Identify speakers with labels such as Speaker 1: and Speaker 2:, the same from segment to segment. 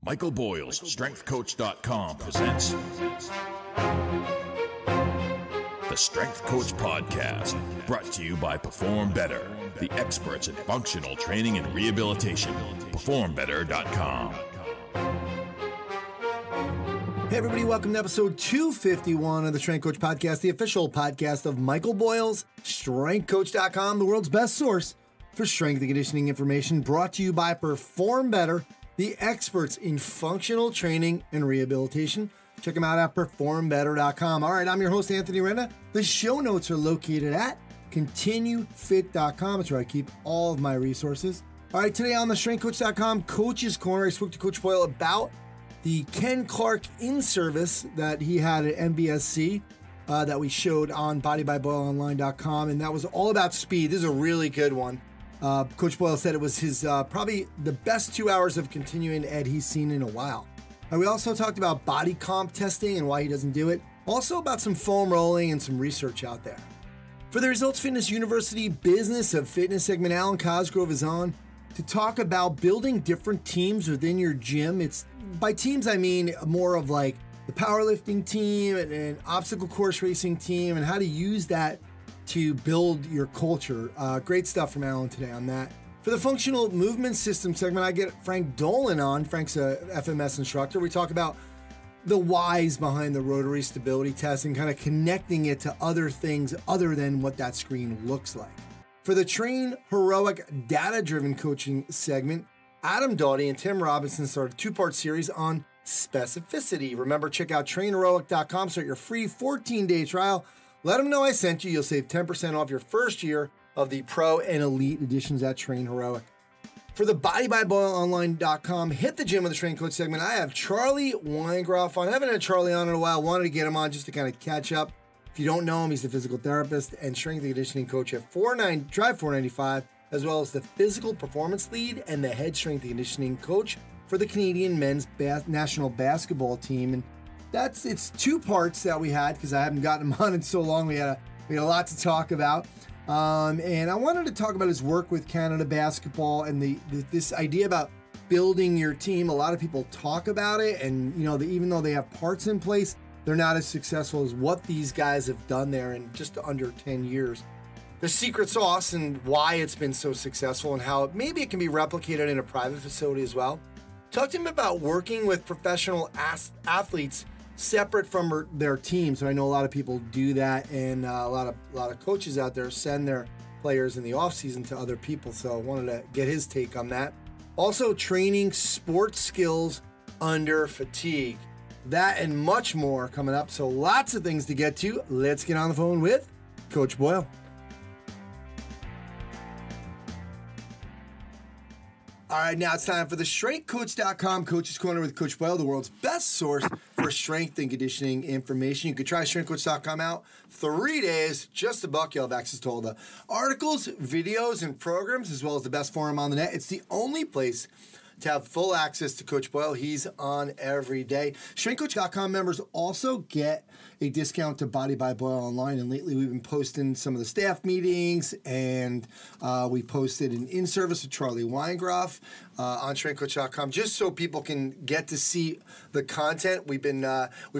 Speaker 1: Michael Boyle's StrengthCoach.com presents the Strength Coach Podcast, brought to you by Perform Better, the experts in functional training and rehabilitation. PerformBetter.com.
Speaker 2: Hey everybody, welcome to episode 251 of the Strength Coach Podcast, the official podcast of Michael Boyle's StrengthCoach.com, the world's best source for strength and conditioning information, brought to you by Perform Better, the experts in functional training and rehabilitation. Check them out at PerformBetter.com. All right, I'm your host, Anthony Renda. The show notes are located at ContinueFit.com. It's where I keep all of my resources. All right, today on the StrengthCoach.com Coach's Corner, I spoke to Coach Boyle about the Ken Clark in-service that he had at MBSC that we showed on BodyByBoyleOnline.com, and that was all about speed. This is a really good one. Coach Boyle said it was his probably the best 2 hours of continuing ed he's seen in a while. And we also talked about body comp testing and why he doesn't do it. Also about some foam rolling and some research out there. For the Results Fitness University Business of Fitness segment, Alan Cosgrove is on to talk about building different teams within your gym. It's by teams, I mean more of like the powerlifting team and an obstacle course racing team and how to use that to build your culture. Great stuff from Alan today on that. For the Functional Movement System segment, I get Frank Dolan on. Frank's a FMS instructor. We talk about the whys behind the Rotary stability test and kind of connecting it to other things other than what that screen looks like. For the Train Heroic Data-Driven Coaching segment, Adam Doughty and Tim Robinson started a two-part series on specificity. Remember, check out trainheroic.com, start your free 14-day trial. Let them know I sent you. You'll save 10% off your first year of the Pro and Elite editions at Train Heroic. For the BodyByBoyleOnline.com Hit the Gym with the Strength Coach segment, I have Charlie Weingroff on. I haven't had Charlie on in a while. Wanted to get him on just to kind of catch up. If you don't know him, he's the physical therapist and strength and conditioning coach at Drive 495, as well as the physical performance lead and the head strength and conditioning coach for the Canadian men's national basketball team. And it's two parts that we had because I haven't gotten him on in so long. We had a lot to talk about. And I wanted to talk about his work with Canada basketball and this idea about building your team. A lot of people talk about it, and even though they have parts in place, they're not as successful as what these guys have done there in just under 10 years. The secret sauce and why it's been so successful and how maybe it can be replicated in a private facility as well. Talk to him about working with professional athletes separate from their team. So I know a lot of people do that, and a lot of coaches out there send their players in the offseason to other people. So I wanted to get his take on that. Also, training sports skills under fatigue. That and much more coming up. So lots of things to get to. Let's get on the phone with Coach Boyle. All right, now it's time for the StrengthCoach.com Coach's Corner with Coach Boyle, the world's best source for strength and conditioning information. You could try StrengthCoach.com out 3 days, just $1. You'll have access to all the articles, videos, and programs, as well as the best forum on the net. It's the only place to have full access to Coach Boyle. He's on every day. StrengthCoach.com members also get a discount to Body by Boyle Online, and lately we've been posting some of the staff meetings, and we posted an in-service with Charlie Weingroff on StrengthCoach.com just so people can get to see the content. We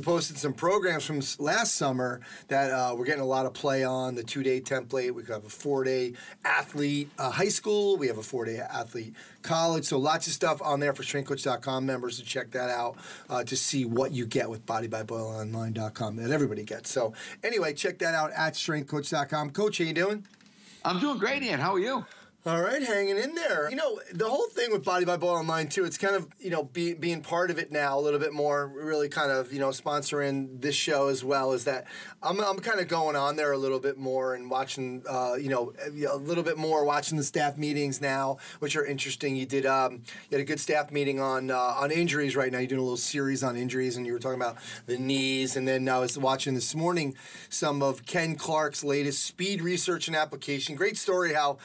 Speaker 2: posted some programs from last summer that we're getting a lot of play on. The 2-day template. We have a 4-day athlete high school. We have a 4-day athlete college. So lots of stuff on there for StrengthCoach.com members to check that out to see what you get with BodyByBoyleOnline.com that everybody gets. So anyway, check that out at StrengthCoach.com. Coach, how you doing?
Speaker 3: I'm doing great, Ian. How are you?
Speaker 2: All right, hanging in there. The whole thing with Body by Boyle Online, too, it's kind of, being part of it now a little bit more, really kind of, sponsoring this show as well, is that I'm kind of going on there a little bit more and watching, a little bit more watching the staff meetings now, which are interesting. You had a good staff meeting on injuries right now. You're doing a little series on injuries, and you were talking about the knees. And then I was watching this morning some of Ken Clark's latest speed research and application. Great story how,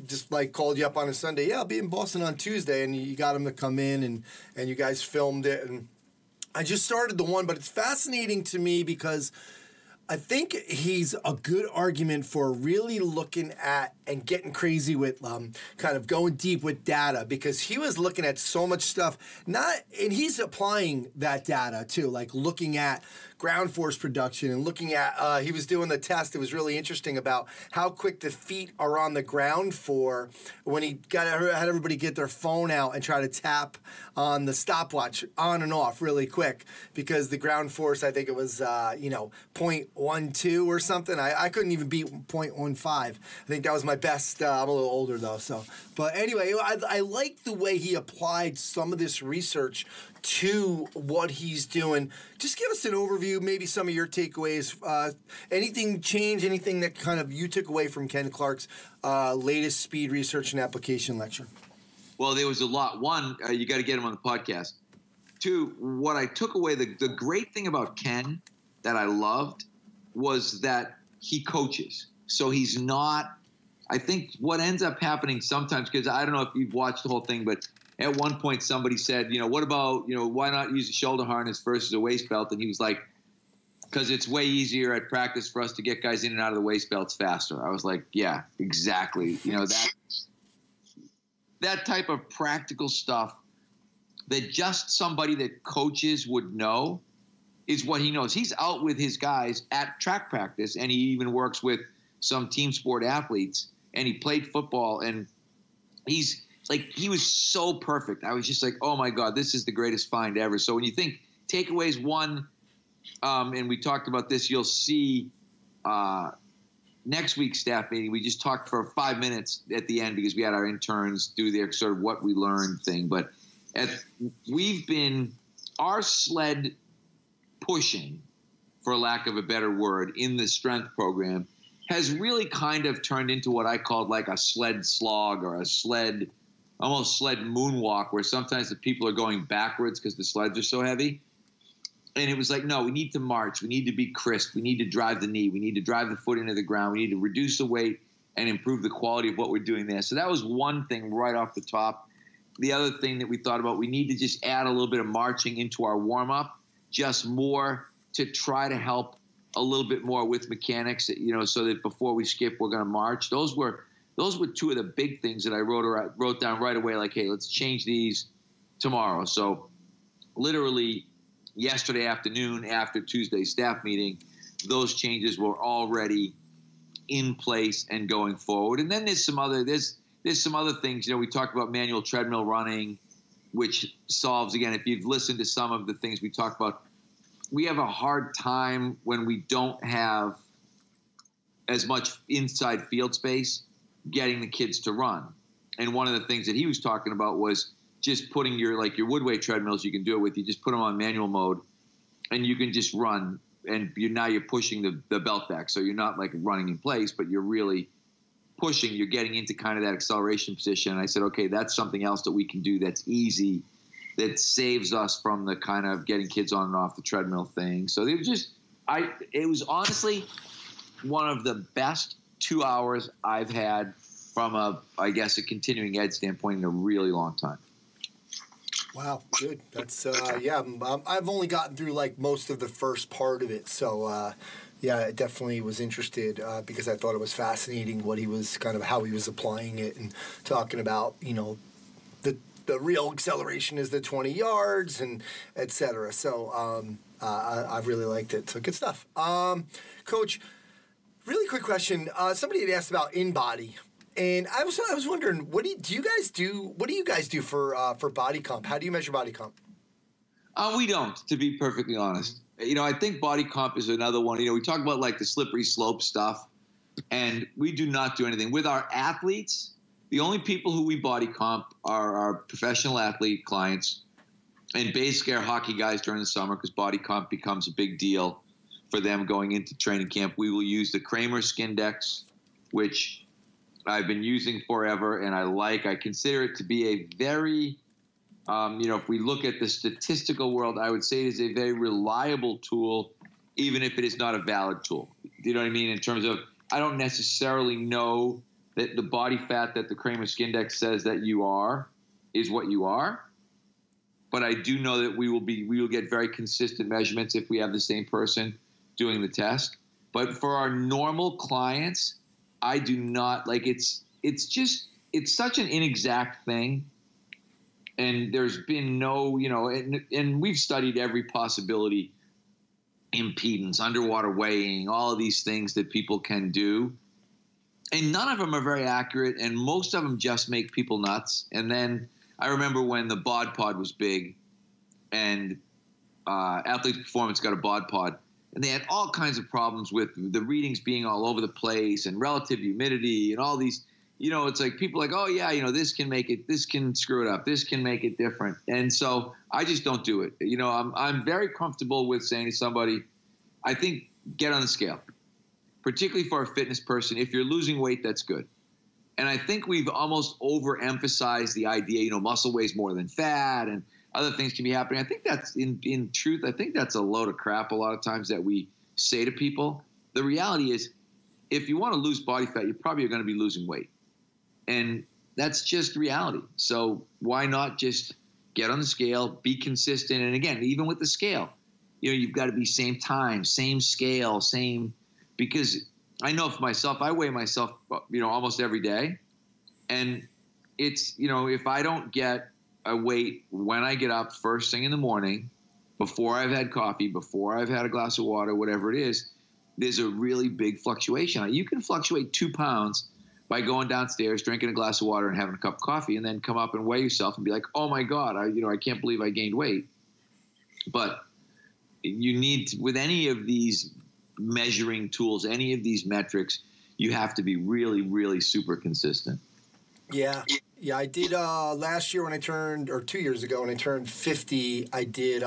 Speaker 2: just like called you up on a Sunday. Yeah, I'll be in Boston on Tuesday, and you got him to come in, and you guys filmed it. And I just started the one, but it's fascinating to me because I think he's a good argument for really looking at and getting crazy with kind of going deep with data, because he was looking at so much stuff, and he's applying that data too, like looking at ground force production and looking at, he was doing the test. It was really interesting about how quick the feet are on the ground for when he had everybody get their phone out and try to tap on the stopwatch on and off really quick, because the ground force, I think it was, 0.12 or something. I couldn't even beat 0.15. I think that was my best. I'm a little older though, so. But anyway, I like the way he applied some of this research to what he's doing. Just give us an overview, maybe some of your takeaways. Anything change, anything that kind of you took away from Ken Clark's latest speed research and application lecture?
Speaker 3: Well, there was a lot. One, you got to get him on the podcast. Two, what I took away, the great thing about Ken that I loved was that he coaches. So he's not, I think what ends up happening sometimes, because I don't know if you've watched the whole thing, but at one point somebody said, what about, why not use a shoulder harness versus a waist belt? And he was like, because it's way easier at practice for us to get guys in and out of the waist belts faster. I was like, yeah, exactly. That type of practical stuff that just somebody that coaches would know is what he knows. He's out with his guys at track practice, and he even works with some team sport athletes, and he played football, and he was so perfect. I was just like, oh my God, this is the greatest find ever. So when you think takeaways, one, and we talked about this, you'll see next week's staff meeting. We just talked for 5 minutes at the end because we had our interns do their sort of what we learned thing. But our sled pushing, for lack of a better word, in the strength program has really kind of turned into what I called like a sled slog or almost sled moonwalk, where sometimes the people are going backwards because the sleds are so heavy. And it was like, no, we need to march. We need to be crisp. We need to drive the knee. We need to drive the foot into the ground. We need to reduce the weight and improve the quality of what we're doing there. So that was one thing right off the top. The other thing that we thought about, we need to just add a little bit of marching into our warm-up, just more to try to help a little bit more with mechanics, so that before we skip, we're going to march. Those were two of the big things that I wrote down right away, like, hey, let's change these tomorrow. So literally yesterday afternoon after Tuesday's staff meeting, those changes were already in place and going forward. And then there's some other things. We talked about manual treadmill running, which solves, again, if you've listened to some of the things we talked about, we have a hard time when we don't have as much inside field space getting the kids to run. And one of the things that he was talking about was just putting your woodway treadmills, you can do it with, you just put them on manual mode and you can just run, and you're pushing the belt back. So you're not like running in place, but you're really pushing, you're getting into kind of that acceleration position. And I said, okay, that's something else that we can do that's easy, that saves us from the kind of getting kids on and off the treadmill thing. So it was honestly one of the best 2 hours I've had from a continuing ed standpoint in a really long time.
Speaker 2: Wow, good. That's I've only gotten through like most of the first part of it, so I definitely was interested because I thought it was fascinating what he was how he was applying it and talking about the real acceleration is the 20 yards and et cetera. So I really liked it. So good stuff. Coach, really quick question. Somebody had asked about in-body. And I was wondering, what do you guys do for body comp? How do you measure body comp?
Speaker 3: We don't, to be perfectly honest. I think body comp is another one. We talk about like the slippery slope stuff, and we do not do anything. With our athletes, the only people who we body comp are our professional athlete clients and basically our hockey guys during the summer, because body comp becomes a big deal for them going into training camp. We will use the Kramer Skindex, which I've been using forever, and I consider it to be a very, if we look at the statistical world, I would say it is a very reliable tool, even if it is not a valid tool. Do you know what I mean? In terms of, I don't necessarily know that the body fat that the Kramer Skindex says that you are is what you are, but I do know that we will get very consistent measurements if we have the same person doing the test. But for our normal clients, I do not like it's such an inexact thing. And there's been no, and we've studied every possibility, impedance, underwater weighing, all of these things that people can do. And none of them are very accurate, and most of them just make people nuts. And then I remember when the bod pod was big, and Athletes Performance got a bod pod, and they had all kinds of problems with the readings being all over the place and relative humidity and all these. It's like people are like, oh yeah, this can make it, this can screw it up, this can make it different. And so I just don't do it. I'm very comfortable with saying to somebody, I think get on the scale, particularly for a fitness person. If you're losing weight, that's good. And I think we've almost overemphasized the idea, muscle weighs more than fat and other things can be happening. I think that's in truth, I think that's a load of crap a lot of times that we say to people. The reality is, if you want to lose body fat, you probably are going to be losing weight. And that's just reality. So why not just get on the scale, be consistent? And again, even with the scale, you've got to be same time, same scale, because I know for myself, I weigh myself, almost every day. And it's, if I don't get a weight when I get up first thing in the morning, before I've had coffee, before I've had a glass of water, whatever it is, there's a really big fluctuation. You can fluctuate 2 pounds by going downstairs, drinking a glass of water and having a cup of coffee, and then come up and weigh yourself and be like, oh my God, I can't believe I gained weight. But you need to, with any of these measuring tools, any of these metrics, you have to be really, really super consistent.
Speaker 2: Yeah. Yeah, I did last year when I turned, or 2 years ago when I turned 50, I did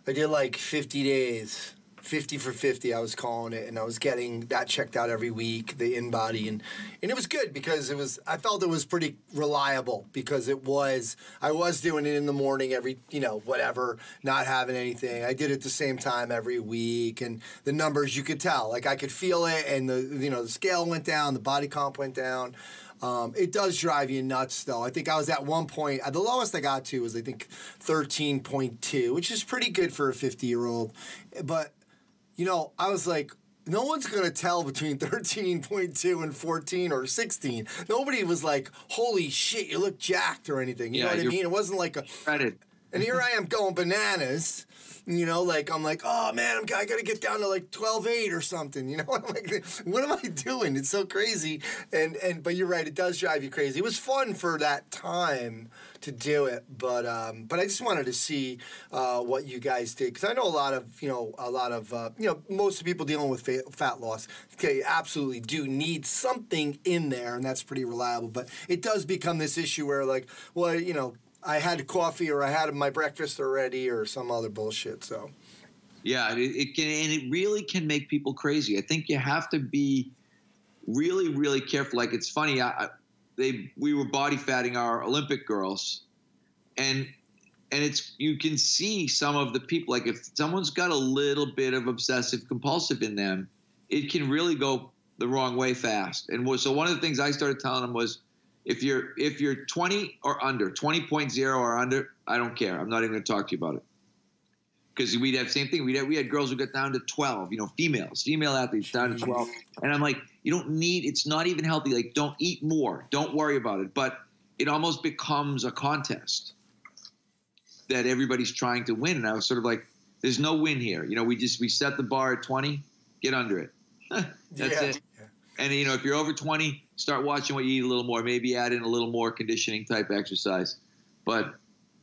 Speaker 2: like 50 days. 50 for 50, I was calling it, and I was getting that checked out every week, the in-body, and it was good because I felt it was pretty reliable because I was doing it in the morning every, whatever, not having anything. I did it the same time every week, and the numbers, you could tell, like I could feel it, and the scale went down, the body comp went down. It does drive you nuts, though. I think I was at one point, the lowest I got to was, I think, 13.2, which is pretty good for a 50-year-old, but I was like, no one's going to tell between 13.2 and 14 or 16. Nobody was like, holy shit, you look jacked or anything. You know what I mean? It wasn't like a... Credit. And here I am going bananas, I'm like, oh man, I got to get down to like 12.8 or something. I'm like, what am I doing? It's so crazy. But you're right, it does drive you crazy. It was fun for that time to do it, but I just wanted to see what you guys did, because I know a lot of most of the people dealing with fat loss, absolutely do need something in there, and that's pretty reliable. But it does become this issue where I had coffee or I had my breakfast already or some other bullshit. So,
Speaker 3: yeah, it can, and it really can make people crazy. I think you have to be really, really careful. Like, it's funny. We were body fatting our Olympic girls, and you can see some of the people. Like, if someone's got a little bit of obsessive compulsive in them, it can really go the wrong way fast. And so one of the things I started telling them was, if you're 20 or under, 20.0 or under, I don't care. I'm not even going to talk to you about it. Because we'd have the same thing. We had girls who got down to 12, female athletes down to 12. And I'm like, it's not even healthy. Like, don't eat more. Don't worry about it. But it almost becomes a contest that everybody's trying to win. And I was sort of like, there's no win here. We set the bar at 20, get under it. That's it. Yeah. And, if you're over 20, start watching what you eat a little more, maybe add in a little more conditioning type exercise. But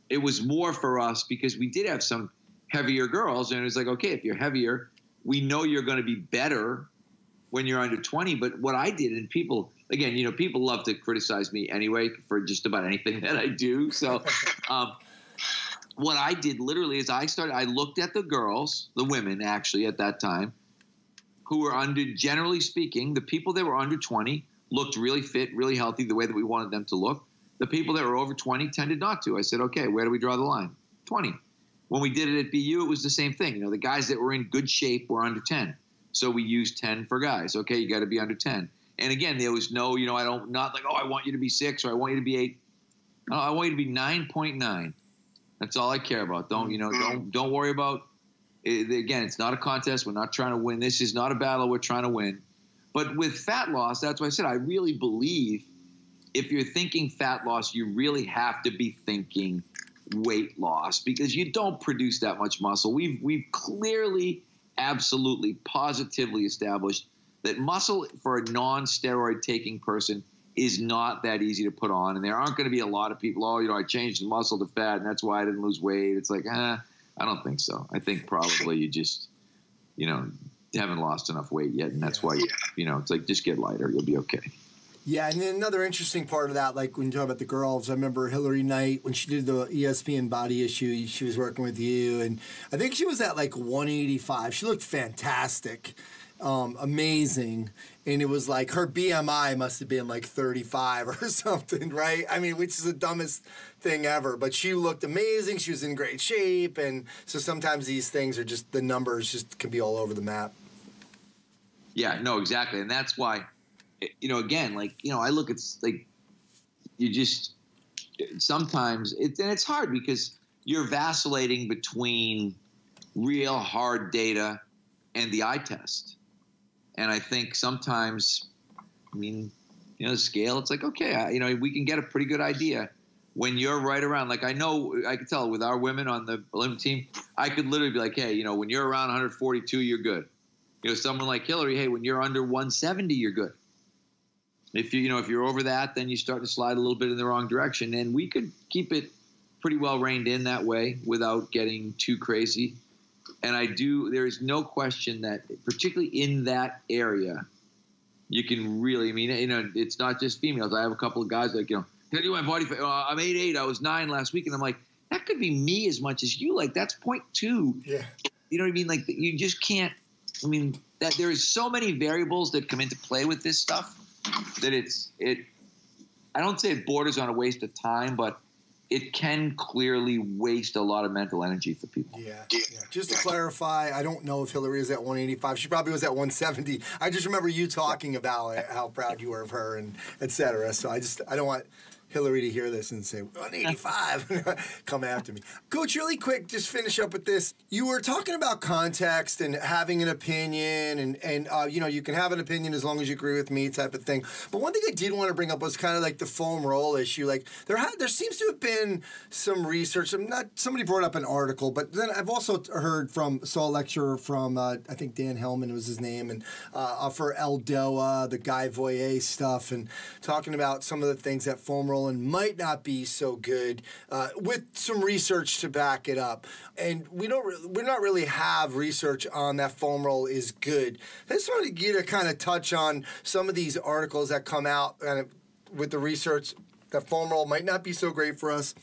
Speaker 3: it was more for us because we did have some heavier girls. And it was like, okay, if you're heavier, we know you're going to be better when you're under 20. But what I did, and people, again, people love to criticize me anyway for just about anything that I do. So what I did literally is I looked at the girls, the women actually at that time, who were generally speaking, the people that were under 20 looked really fit, really healthy, the way that we wanted them to look. The people that were over 20 tended not to. I said, okay, where do we draw the line? 20. When we did it at BU, it was the same thing. The guys that were in good shape were under 10. So we used 10 for guys. Okay, you got to be under 10. And again, there was no, not like, oh, I want you to be 6 or I want you to be 8. No, I want you to be 9.9. That's all I care about. Don't worry about Again, it's not a contest. We're not trying to win. This is not a battle we're trying to win. But with fat loss, that's why I said I really believe if you're thinking fat loss, you really have to be thinking weight loss because you don't produce that much muscle. We've clearly, absolutely, positively established that muscle for a non-steroid taking person is not that easy to put on. And there aren't going to be a lot of people, I changed the muscle to fat and that's why I didn't lose weight. It's like, I don't think so. I think probably you just, haven't lost enough weight yet. And that's why, it's like, just get lighter. You'll be okay.
Speaker 2: Yeah, and then another interesting part of that, like when you talk about the girls, I remember Hillary Knight, when she did the ESPN Body Issue, she was working with you, and I think she was at like 185. She looked fantastic, amazing, and it was like her BMI must have been like 35 or something, right? I mean, which is the dumbest thing ever, but she looked amazing. She was in great shape, and so sometimes these things are just, the numbers just can be all over the map.
Speaker 3: Yeah, no, exactly, and that's why, again, I look at, like, you just, sometimes, it's hard because you're vacillating between real hard data and the eye test. And I think sometimes, the scale, it's like, okay, we can get a pretty good idea when you're right around, like, I could tell with our women on the Olympic team, I could literally be like, hey, when you're around 142, you're good. Someone like Hillary, hey, when you're under 170, you're good. If you're over that, then you start to slide a little bit in the wrong direction. And we could keep it pretty well reined in that way without getting too crazy. And there is no question that particularly in that area, you can really, it's not just females. I have a couple of guys like, can I do my body? I'm 8'8". I was 9 last week. And I'm like, that could be me as much as you. Like, that's 0.2. Yeah. You know what I mean? Like, you just can't, that there is so many variables that come into play with this stuff. That I don't say it borders on a waste of time, but it can clearly waste a lot of mental energy for people.
Speaker 2: Yeah. Just to clarify, I don't know if Hillary is at 185. She probably was at 170. I just remember you talking about how proud you were of her and et cetera. So I don't want Hillary to hear this and say, 185, come after me. Coach, really quick, just finish up with this. You were talking about context and having an opinion and you can have an opinion as long as you agree with me type of thing. But one thing I did want to bring up was kind of like the foam roll issue. Like there seems to have been some research. Somebody brought up an article, but then I've also saw a lecture from, I think Dan Hellman was his name, and for Eldoa, the Guy Voyer stuff, and talking about some of the things that foam roll and might not be so good with some research to back it up. And we not really have research on that foam roll is good. I just wanted you to kind of touch on some of these articles that come out with the research that foam roll might not be so great for us.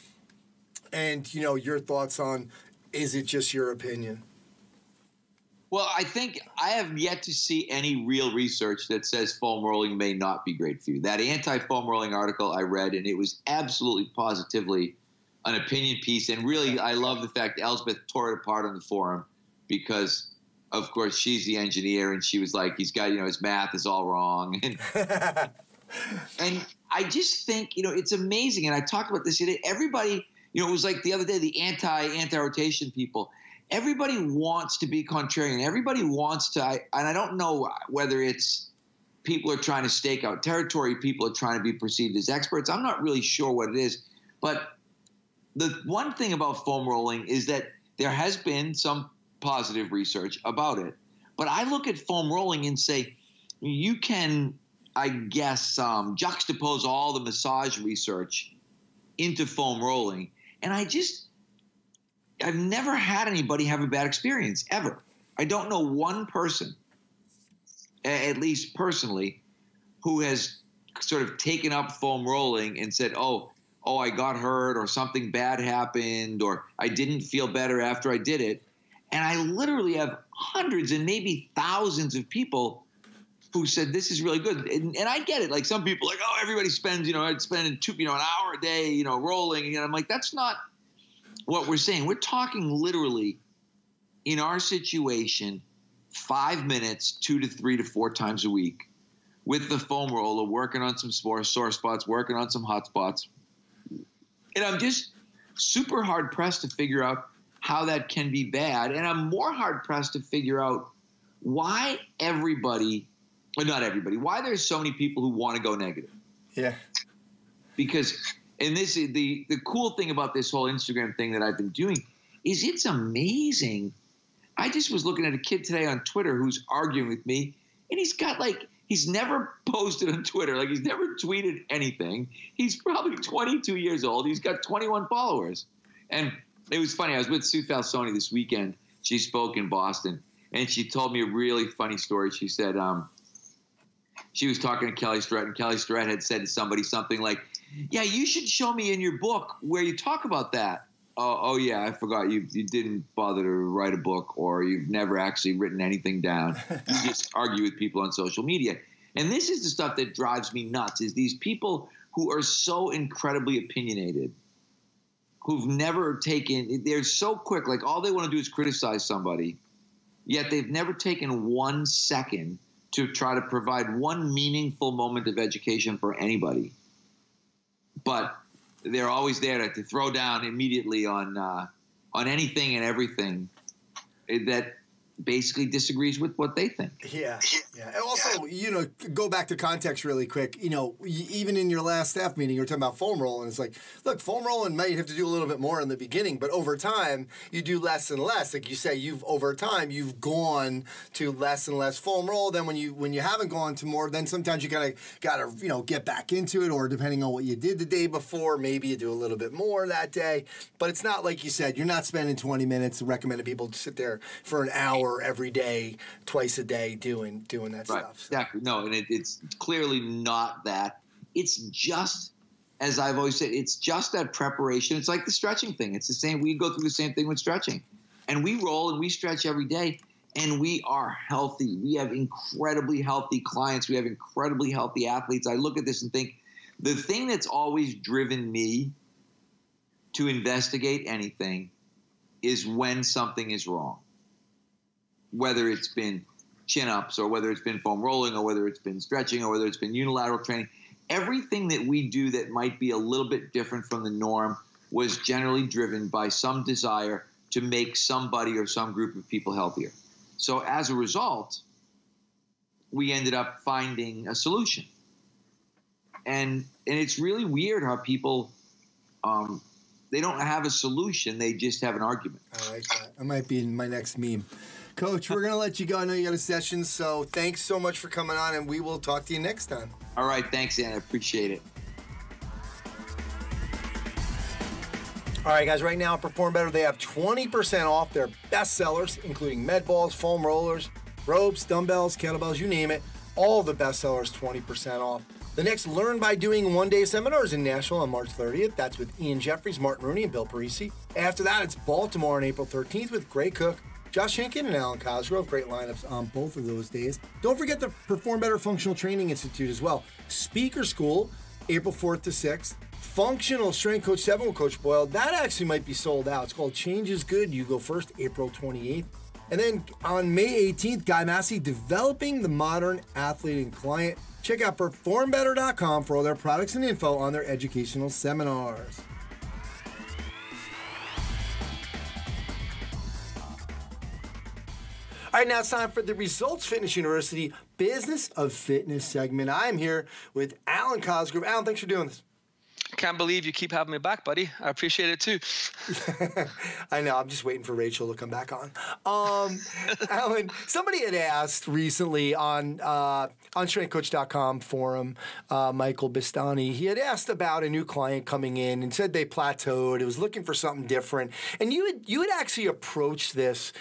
Speaker 2: And, your thoughts on, is it just your opinion?
Speaker 3: Well, I think I have yet to see any real research that says foam rolling may not be great for you. That anti-foam rolling article I read, and it was absolutely positively an opinion piece. And really, I love the fact Elsbeth tore it apart on the forum because, of course, she's the engineer, and she was like, he's got, his math is all wrong. And I just think, it's amazing. And I talked about this today. Everybody, it was like the other day, the anti-rotation people. Everybody wants to be contrarian. Everybody wants to, and I don't know whether it's people are trying to stake out territory, people are trying to be perceived as experts. I'm not really sure what it is. But the one thing about foam rolling is that there has been some positive research about it. But I look at foam rolling and say, you can, I guess, juxtapose all the massage research into foam rolling. And I've never had anybody have a bad experience, ever. I don't know one person, at least personally, who has sort of taken up foam rolling and said, oh, I got hurt or something bad happened or I didn't feel better after I did it. And I literally have hundreds and maybe thousands of people who said this is really good. And I get it. Like some people like, oh, everybody spends, I'd spend an hour a day, rolling. And I'm like, that's not what we're saying. We're talking literally in our situation, 5 minutes, 2 to 3 to 4 times a week with the foam roller, working on some sore spots, working on some hot spots. And I'm just super hard pressed to figure out how that can be bad. And I'm more hard-pressed to figure out why why there's so many people who want to go negative.
Speaker 2: Yeah.
Speaker 3: Because, and this is the cool thing about this whole Instagram thing that I've been doing is it's amazing. I just was looking at a kid today on Twitter who's arguing with me, and he's never posted on Twitter. Like, he's never tweeted anything. He's probably 22 years old. He's got 21 followers. And it was funny. I was with Sue Falsoni this weekend. She spoke in Boston, and she told me a really funny story. She said she was talking to Kelly Starrett, and Kelly Starrett had said to somebody something like, yeah, you should show me in your book where you talk about that. Oh yeah, I forgot. You didn't bother to write a book, or you've never actually written anything down. You just argue with people on social media. And this is the stuff that drives me nuts, is these people who are so incredibly opinionated, who've never taken – they're so quick. Like, all they want to do is criticize somebody, yet they've never taken 1 second to try to provide one meaningful moment of education for anybody. But – they're always there to throw down immediately on anything and everything that basically disagrees with what they think.
Speaker 2: Yeah. And also, go back to context really quick. Even in your last staff meeting, you were talking about foam rolling. It's like, look, foam rolling might have to do a little bit more in the beginning, but over time, you do less and less. Like you say, over time, you've gone to less and less foam roll. Then when you haven't gone to more, then sometimes you gotta get back into it, or depending on what you did the day before, maybe you do a little bit more that day. But it's not like you said, you're not spending 20 minutes recommending people to sit there for an hour every day, twice a day, doing that stuff. So.
Speaker 3: Exactly. No, and it's clearly not that. It's just, as I've always said, it's just that preparation. It's like the stretching thing. It's the same. We go through the same thing with stretching. And we roll and we stretch every day, and we are healthy. We have incredibly healthy clients. We have incredibly healthy athletes. I look at this and think, the thing that's always driven me to investigate anything is when something is wrong. Whether it's been chin-ups, or whether it's been foam rolling, or whether it's been stretching, or whether it's been unilateral training, everything that we do that might be a little bit different from the norm was generally driven by some desire to make somebody or some group of people healthier. So as a result, we ended up finding a solution. And it's really weird how people they don't have a solution, they just have an argument.
Speaker 2: I like that. That might be my next meme. Coach, we're going to let you go. I know you got a session, so thanks so much for coming on, and we will talk to you next time.
Speaker 3: All right. Thanks, Anna. I appreciate it.
Speaker 2: All right, guys, right now at Perform Better, they have 20% off their best sellers, including med balls, foam rollers, ropes, dumbbells, kettlebells, you name it. All the best sellers, 20% off. The next Learn by Doing one-day seminar is in Nashville on March 30th. That's with Ian Jeffries, Martin Rooney, and Bill Parisi. After that, it's Baltimore on April 13th with Gray Cook, Josh Hinkin, and Alan Cosgrove. Great lineups on both of those days. Don't forget the Perform Better Functional Training Institute as well. Speaker School, April 4th to 6th. Functional Strength Coach 7 with Coach Boyle. That actually might be sold out. It's called Change is Good. You go first, April 28th. And then on May 18th, Guy Massey, Developing the Modern Athlete and Client. Check out performbetter.com for all their products and info on their educational seminars. All right, now it's time for the Results Fitness University Business of Fitness segment. I'm here with Alan Cosgrove. Alan, thanks for doing this.
Speaker 4: Can't believe you keep having me back, buddy. I appreciate it too.
Speaker 2: I know. I'm just waiting for Rachel to come back on. Alan, somebody had asked recently on StrengthCoach.com forum, Michael Bistani, he had asked about a new client coming in and said they plateaued. It was looking for something different. And you had actually approached this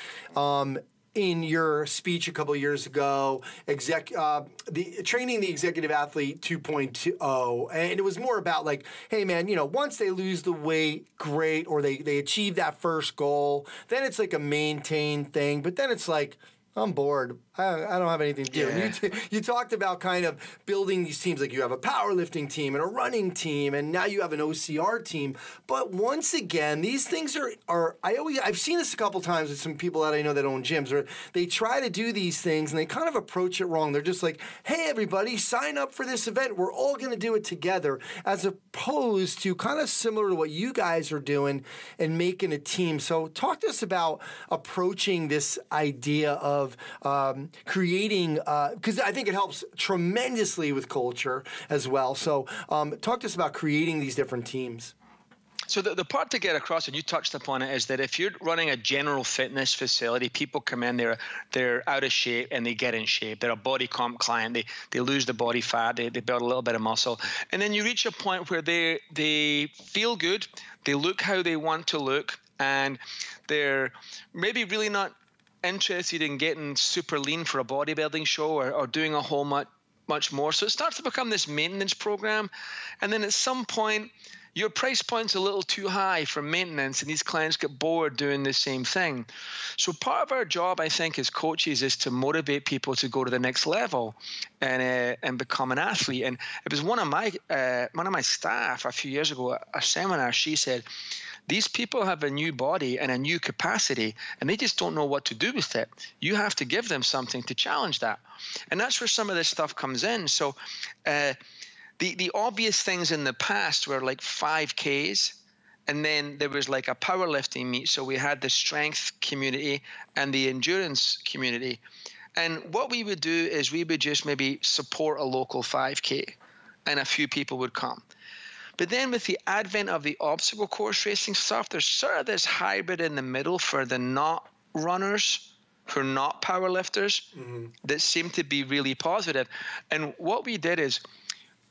Speaker 2: in your speech a couple of years ago, training the executive athlete 2.0, and it was more about like, hey man, once they lose the weight, great, or they achieve that first goal, then it's like a maintained thing, but then it's like, I'm bored. I don't have anything to do.
Speaker 4: Yeah.
Speaker 2: You talked about kind of building these teams, like you have a powerlifting team and a running team, and now you have an OCR team. But once again, these things are I've seen this a couple times with some people that I know that own gyms, where they try to do these things and they kind of approach it wrong. They're just like, hey, everybody, sign up for this event. We're all going to do it together, as opposed to kind of similar to what you guys are doing and making a team. So talk to us about approaching this idea of creating, because I think it helps tremendously with culture as well. So talk to us about creating these different teams.
Speaker 4: So the part to get across, and you touched upon it, is that if you're running a general fitness facility, people come in, they're out of shape and they get in shape. They're a body comp client. They lose the body fat. They build a little bit of muscle. And then you reach a point where they feel good. They look how they want to look. And they're maybe really not interested in getting super lean for a bodybuilding show or doing a whole much more. So it starts to become this maintenance program. And then at some point, your price point's a little too high for maintenance, and these clients get bored doing the same thing. So part of our job, I think, as coaches is to motivate people to go to the next level and become an athlete. And it was one of my staff a few years ago at a seminar. She said, these people have a new body and a new capacity, and they just don't know what to do with it. You have to give them something to challenge that. And that's where some of this stuff comes in. So the obvious things in the past were like 5Ks, and then there was like a powerlifting meet. So we had the strength community and the endurance community. And what we would do is we would just maybe support a local 5K, and a few people would come. But then with the advent of the obstacle course racing stuff, there's sort of this hybrid in the middle for the not runners who are not powerlifters that seem to be really positive. And what we did is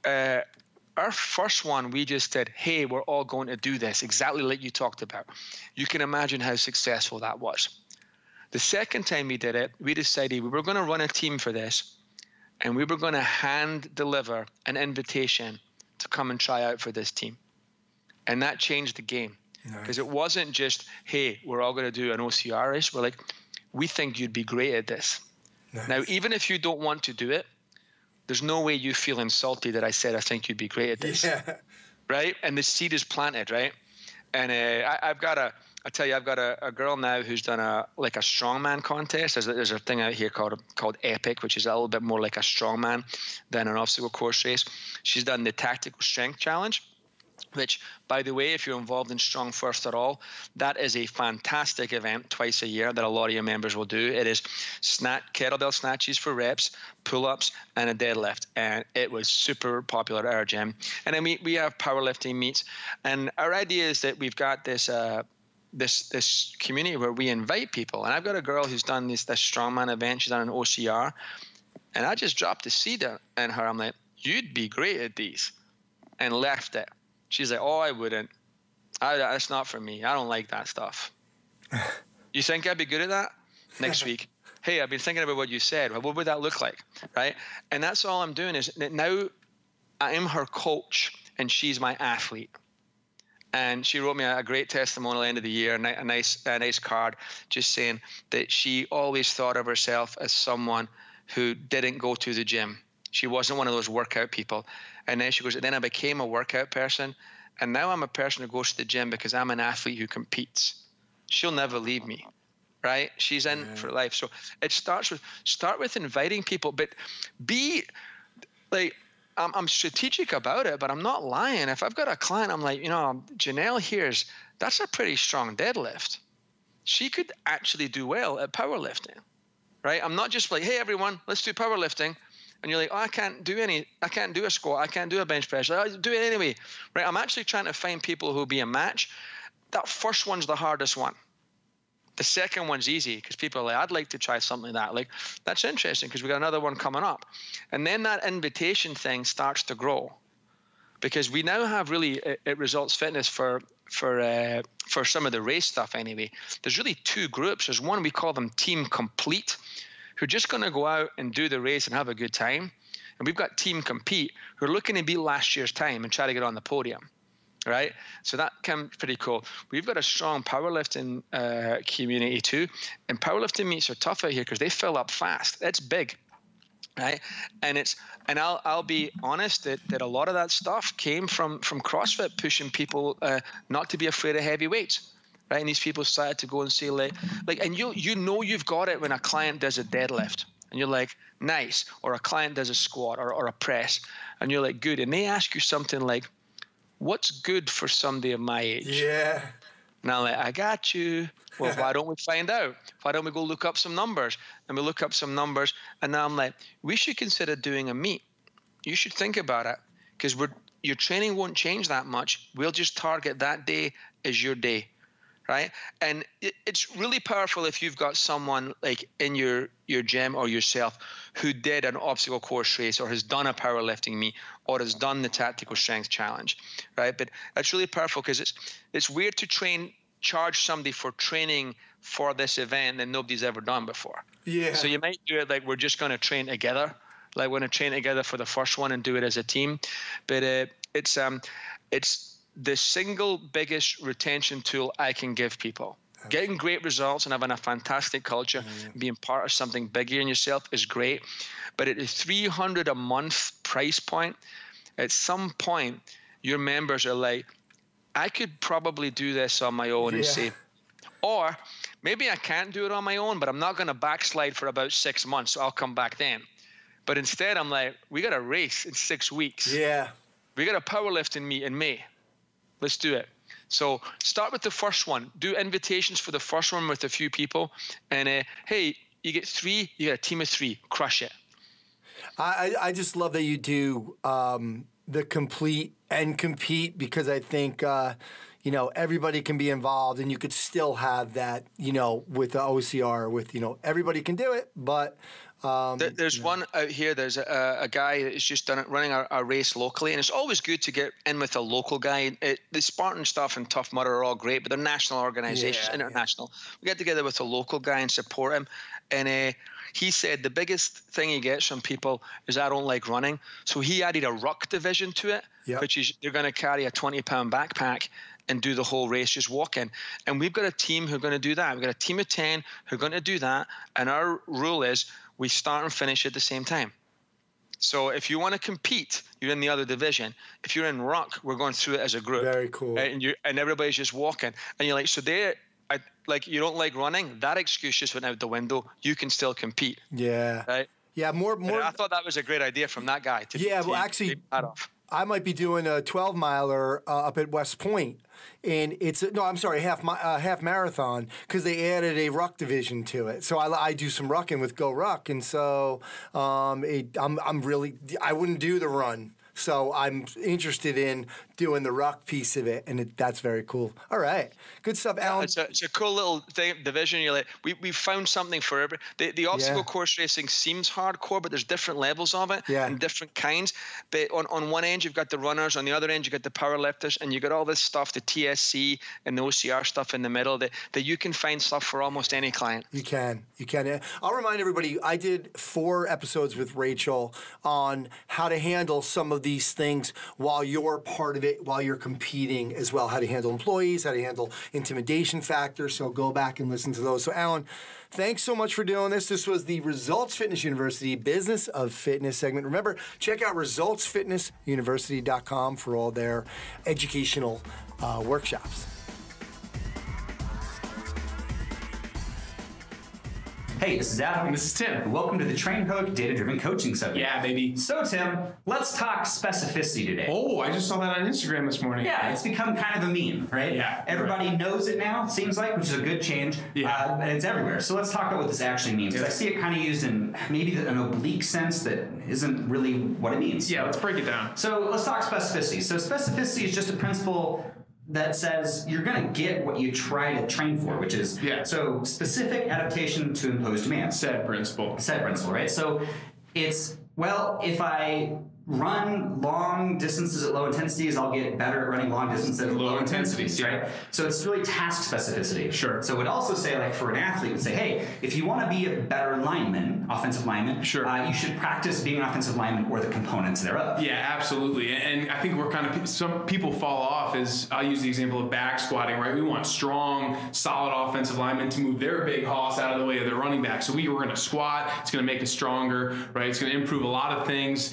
Speaker 4: our first one, we just said, hey, we're all going to do this, exactly like you talked about. You can imagine how successful that was. The second time we did it, we decided we were going to run a team for this, and we were going to hand deliver an invitation to come and try out for this team. And that changed the game, because it wasn't just, hey, we're all going to do an OCR race. We're like, we think you'd be great at this. Nice. Now, even if you don't want to do it, there's no way you feel insulted that I said I think you'd be great at this, right? And the seed is planted, right? And I've got a girl now who's done a strongman contest. There's a thing out here called Epic, which is a little bit more like a strongman than an obstacle course race. She's done the tactical strength challenge, which, by the way, if you're involved in Strong First at all, that is a fantastic event twice a year that a lot of your members will do. It is kettlebell snatches for reps, pull-ups, and a deadlift. And it was super popular at our gym. And then we have powerlifting meets. And our idea is that we've got this this community where we invite people. And I've got a girl who's done this strongman event. She's done an OCR. And I just dropped the seed in her. I'm like, you'd be great at these. And left it. She's like, oh, I wouldn't. That's not for me. I don't like that stuff. You think I'd be good at that? Next week. Hey, I've been thinking about what you said. Well, what would that look like? Right? And that's all I'm doing is now I am her coach and she's my athlete. And she wrote me a great testimonial at the end of the year, a nice card, just saying that she always thought of herself as someone who didn't go to the gym. She wasn't one of those workout people. And then she goes, then I became a workout person. And now I'm a person who goes to the gym because I'm an athlete who competes. She'll never leave me, right? She's in for life. So it start with inviting people, but be like, I'm strategic about it, but I'm not lying. If I've got a client, I'm like, Janelle that's a pretty strong deadlift. She could actually do well at powerlifting, right? I'm not just like, hey, everyone, let's do powerlifting. And you're like, oh, I can't do a squat. I can't do a bench press. I'll do it anyway, right? I'm actually trying to find people who'll be a match. That first one's the hardest one. The second one's easy because people are like, I'd like to try something like that. Like, that's interesting because we got another one coming up. And then that invitation thing starts to grow because we now have really at Results Fitness for some of the race stuff anyway. There's really two groups. There's one, we call them Team Complete, who are just going to go out and do the race and have a good time. And we've got Team Compete, who are looking to beat last year's time and try to get on the podium. right? So that can be pretty cool. We've got a strong powerlifting community too, and powerlifting meets are tough out here because they fill up fast. That's big, right? And I'll be honest that a lot of that stuff came from CrossFit pushing people not to be afraid of heavy weights. Right, and these people started to go and say like, and you know you've got it when a client does a deadlift, and you're like, nice, or a client does a squat or a press, and you're like, good, and they ask you something like, what's good for somebody of my age?
Speaker 2: Yeah.
Speaker 4: Now, like, I got you. Well, why don't we find out? Why don't we go look up some numbers? And we look up some numbers, and now I'm like, we should consider doing a meet. You should think about it, because your training won't change that much. We'll just target that day as your day. Right, and it's really powerful if you've got someone like in your gym or yourself who did an obstacle course race or has done a powerlifting meet or has done the tactical strength challenge, right? But that's really powerful because it's weird to charge somebody for training for this event that nobody's ever done before. Yeah. So you might do it like we're just going to train together, like we're going to train together for the first one and do it as a team. But it's the single biggest retention tool I can give people. Getting great results and having a fantastic culture, being part of something bigger in yourself is great. But at a $300 a month price point, at some point, your members are like, I could probably do this on my own and save. Or maybe I can't do it on my own, but I'm not going to backslide for about 6 months, so I'll come back then. But instead, I'm like, we got a race in 6 weeks. Yeah. We got a powerlifting meet in May. Let's do it. So start with the first one. Do invitations for the first one with a few people. And hey, you get 3, you get a team of 3. Crush it.
Speaker 2: I just love that you do the complete and compete, because I think, everybody can be involved, and you could still have that, with the OCR, with, everybody can do it, but...
Speaker 4: there's one out here. There's a guy that's just done it, running a race locally, and it's always good to get in with a local guy. The Spartan stuff and Tough Mudder are all great, but they're national organizations, international. We get together with a local guy and support him, and he said the biggest thing he gets from people is, I don't like running. So he added a ruck division to it, which is they're going to carry a 20-pound backpack and do the whole race just walking. And we've got a team who are going to do that. We've got a team of 10 who are going to do that, and our rule is we start and finish at the same time. So if you want to compete, you're in the other division. If you're in ruck, we're going through it as a group. Very cool. And everybody's just walking. And you're like, so you don't like running? That excuse just went out the window. You can still compete. Yeah. Right? Yeah, more. I thought that was a great idea from that guy. Actually, I might be doing a 12-miler up at West Point, and it's half marathon, because they added a ruck division to it. So I do some rucking with Go Ruck, and so I wouldn't do the run. So I'm interested in doing the ruck piece of it, and that's very cool. All right, good stuff, Alan. It's a cool little division. You're like, we found something for every. The obstacle course racing seems hardcore, but there's different levels of it and different kinds. But on one end you've got the runners, on the other end you got the powerlifters, and you got all this stuff, the TSC and the OCR stuff in the middle. That you can find stuff for almost any client. You can. I'll remind everybody, I did 4 episodes with Rachel on how to handle some of these things while you're part of it, while you're competing as well, how to handle employees, how to handle intimidation factors. So go back and listen to those. So Alan, thanks so much for doing this. This was the Results Fitness University Business of Fitness segment. Remember, check out resultsfitnessuniversity.com for all their educational workshops.
Speaker 5: Hey, this is Adam.
Speaker 6: And this is Tim.
Speaker 5: Welcome to the Train Coach Data-Driven Coaching Subject.
Speaker 6: Yeah, baby.
Speaker 5: So, Tim, let's talk specificity today.
Speaker 6: Oh, I just saw that on Instagram this morning.
Speaker 5: Yeah, it's become kind of a meme, right? Yeah. Everybody knows it now, seems like, which is a good change. Yeah. And it's everywhere. So let's talk about what this actually means. Because I see it kind of used in maybe an oblique sense that isn't really what it means.
Speaker 6: Yeah, let's break it down.
Speaker 5: So let's talk specificity. So specificity is just a principle that says you're going to get what you try to train for, which is so specific adaptation to imposed demands.
Speaker 6: Said principle,
Speaker 5: right? So it's, well, if I run long distances at low intensities, I'll get better at running long distances at low intensities, right? So it's really task specificity.
Speaker 6: Sure.
Speaker 5: So it would also say, like, for an athlete, would say, hey, if you want to be a better lineman, offensive lineman,
Speaker 6: sure,
Speaker 5: you should practice being an offensive lineman or the components thereof.
Speaker 6: Yeah, absolutely. And I think we're kind of, some people fall off is, I'll use the example of back squatting, right? We want strong, solid offensive linemen to move their big hoss out of the way of their running back. So we're going to squat. It's going to make us stronger, right? It's going to improve a lot of things.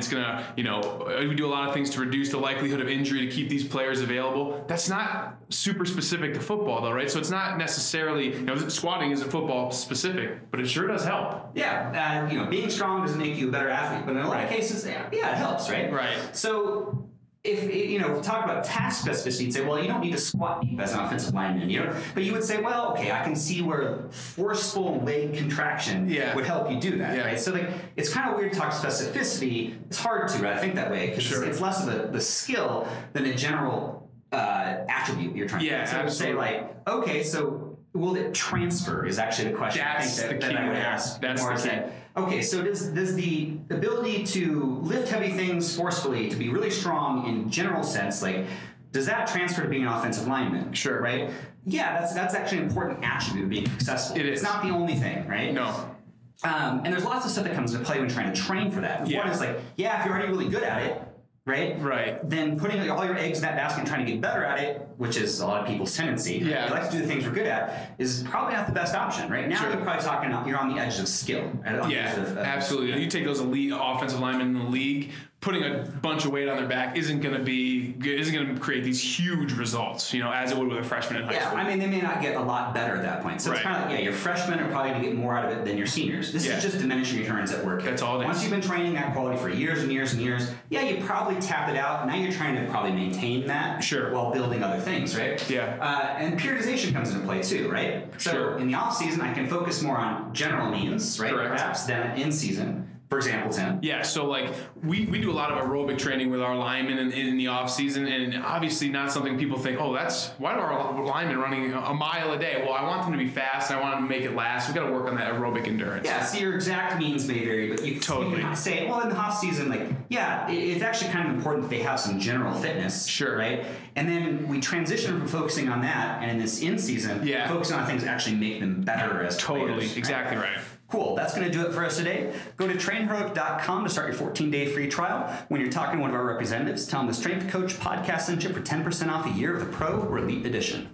Speaker 6: It's going to, we do a lot of things to reduce the likelihood of injury to keep these players available. That's not super specific to football, though, right? So it's not necessarily, squatting isn't football specific, but it sure does help.
Speaker 5: Yeah, being strong doesn't make you a better athlete, but in a lot of cases, yeah, it helps, right?
Speaker 6: Right.
Speaker 5: So if we talk about task specificity, you'd say, well, you don't need to squat deep as an offensive lineman, but you would say, well, okay, I can see where forceful leg contraction would help you do that, right? So it's kind of weird to talk specificity. It's hard to, right? I think that way because it's less of the skill than a general attribute you're trying to get. So I would say, like, okay, so will it transfer is actually the question.
Speaker 6: That's
Speaker 5: I think
Speaker 6: the key.
Speaker 5: that I would ask.
Speaker 6: That's
Speaker 5: more
Speaker 6: the key.
Speaker 5: That, okay, so does the ability to lift heavy things forcefully, to be really strong in general sense, like, does that transfer to being an offensive lineman?
Speaker 6: Sure.
Speaker 5: Right? Yeah, that's actually an important attribute of being successful.
Speaker 6: It is.
Speaker 5: It's not the only thing, right?
Speaker 6: No.
Speaker 5: And there's lots of stuff that comes into play when trying to train for that. One is like, if you're already really good at it, right? Then putting all your eggs in that basket and trying to get better at it, which is a lot of people's tendency.
Speaker 6: Yeah.
Speaker 5: They like to do the things we're good at, is probably not the best option, right? Now you're probably talking, you're on the edge of skill.
Speaker 6: Absolutely. You take those elite offensive linemen in the league, putting a bunch of weight on their back isn't going to create these huge results, as it would with a freshman in high school.
Speaker 5: Yeah, I mean, they may not get a lot better at that point. So it's kind of like, your freshmen are probably going to get more out of it than your seniors. This is just diminishing returns at work.
Speaker 6: That's all it is.
Speaker 5: Once you've been training that quality for years and years and years, you probably tapped it out. Now you're trying to probably maintain that while building other things, right?
Speaker 6: Yeah.
Speaker 5: And periodization comes into play too, right? So in the off season, I can focus more on general means, right?
Speaker 6: Correct.
Speaker 5: Perhaps than in season. For example, Tim.
Speaker 6: Yeah, so like we do a lot of aerobic training with our linemen in the off season, and obviously not something people think, why do our linemen running a mile a day? Well, I want them to be fast, and I want them to make it last. We've got to work on that aerobic endurance.
Speaker 5: Yeah, so your exact means may vary, but you can say, well, in the off season, it's actually kind of important that they have some general fitness.
Speaker 6: Sure.
Speaker 5: Right? And then we transition from focusing on that, and in this in-season, focusing on things that actually make them better as players.
Speaker 6: Exactly right.
Speaker 5: Cool. That's going to do it for us today. Go to trainheroic.com to start your 14-day free trial. When you're talking to one of our representatives, tell them the Strength Coach Podcast sent you for 10% off a year of the Pro or Elite Edition.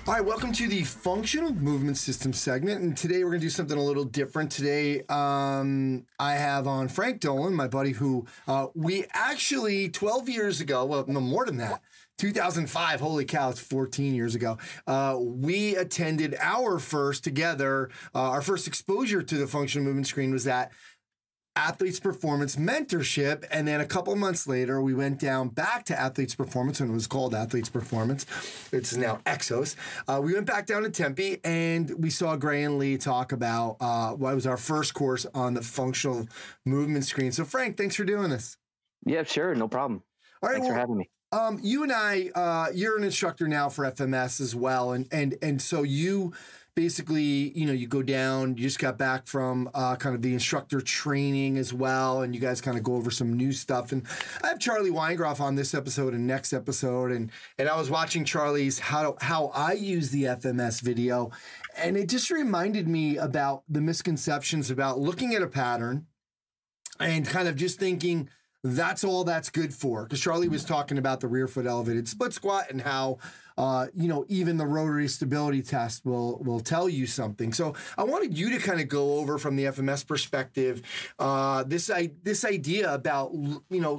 Speaker 2: All right, welcome to the Functional Movement System segment, and today we're going to do something a little different. Today, I have on Frank Dolan, my buddy, who we actually 12 years ago, well, no more than that, 2005, holy cow, it's 14 years ago, we attended our first together, our first exposure to the functional movement screen was at Athletes Performance Mentorship, and then a couple months later, we went down back to Athletes Performance, when it was called Athletes Performance. It's now Exos. We went back down to Tempe, and we saw Gray and Lee talk about what was our first course on the functional movement screen. So, Frank, thanks for doing this.
Speaker 7: Yeah, sure, no problem.
Speaker 2: All right,
Speaker 7: thanks for having me.
Speaker 2: You and I, you're an instructor now for FMS as well, and so you basically, you go down, you just got back from kind of the instructor training as well, and you guys kind of go over some new stuff. And I have Charlie Weingroff on this episode and next episode, and I was watching Charlie's how I use the FMS video, and it just reminded me about the misconceptions about looking at a pattern and kind of just thinking, that's all that's good for. Because Charlie was talking about the rear foot elevated split squat and how, even the rotary stability test will tell you something. So I wanted you to kind of go over from the FMS perspective, this idea about,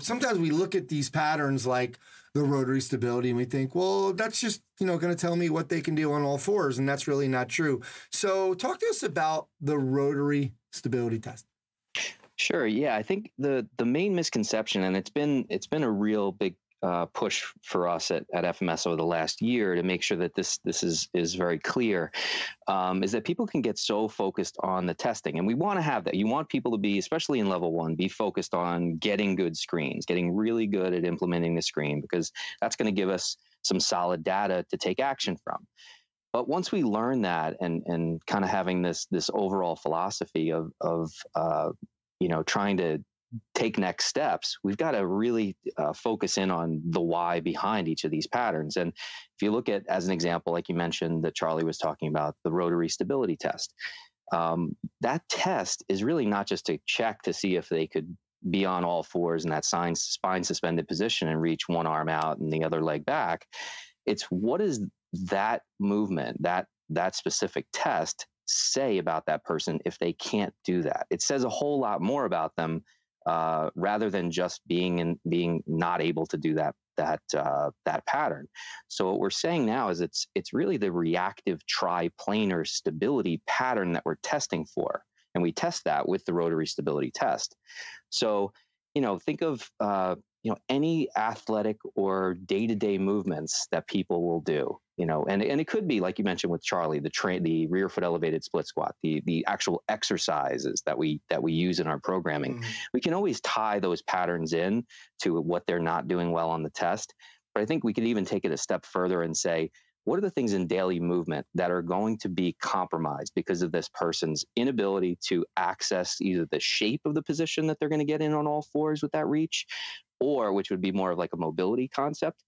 Speaker 2: sometimes we look at these patterns like the rotary stability and we think, well, that's just, going to tell me what they can do on all fours. And that's really not true. So talk to us about the rotary stability test.
Speaker 7: Sure. Yeah, I think the main misconception, and it's been a real big push for us at FMS over the last year to make sure that this is very clear, is that people can get so focused on the testing, and we want to have that. You want people to be, especially in level 1, be focused on getting good screens, getting really good at implementing the screen, because that's going to give us some solid data to take action from. But once we learn that and kind of having this overall philosophy of trying to take next steps, we've got to really focus in on the why behind each of these patterns. And if you look at, as an example, like you mentioned that Charlie was talking about, the Rotary stability test, that test is really not just to check to see if they could be on all fours in that spine suspended position and reach one arm out and the other leg back. It's what is that movement, that specific test say about that person if they can't do that. It says a whole lot more about them rather than just being not able to do that pattern. So what we're saying now is it's really the reactive triplanar stability pattern that we're testing for, and we test that with the Rotary stability test. So think of any athletic or day-to-day movements that people will do, and it could be, like you mentioned with Charlie, the rear foot elevated split squat, the actual exercises that we use in our programming. Mm-hmm. We can always tie those patterns in to what they're not doing well on the test. But I think we could even take it a step further and say, what are the things in daily movement that are going to be compromised because of this person's inability to access either the shape of the position that they're going to get in on all fours with that reach, or which would be more of like a mobility concept,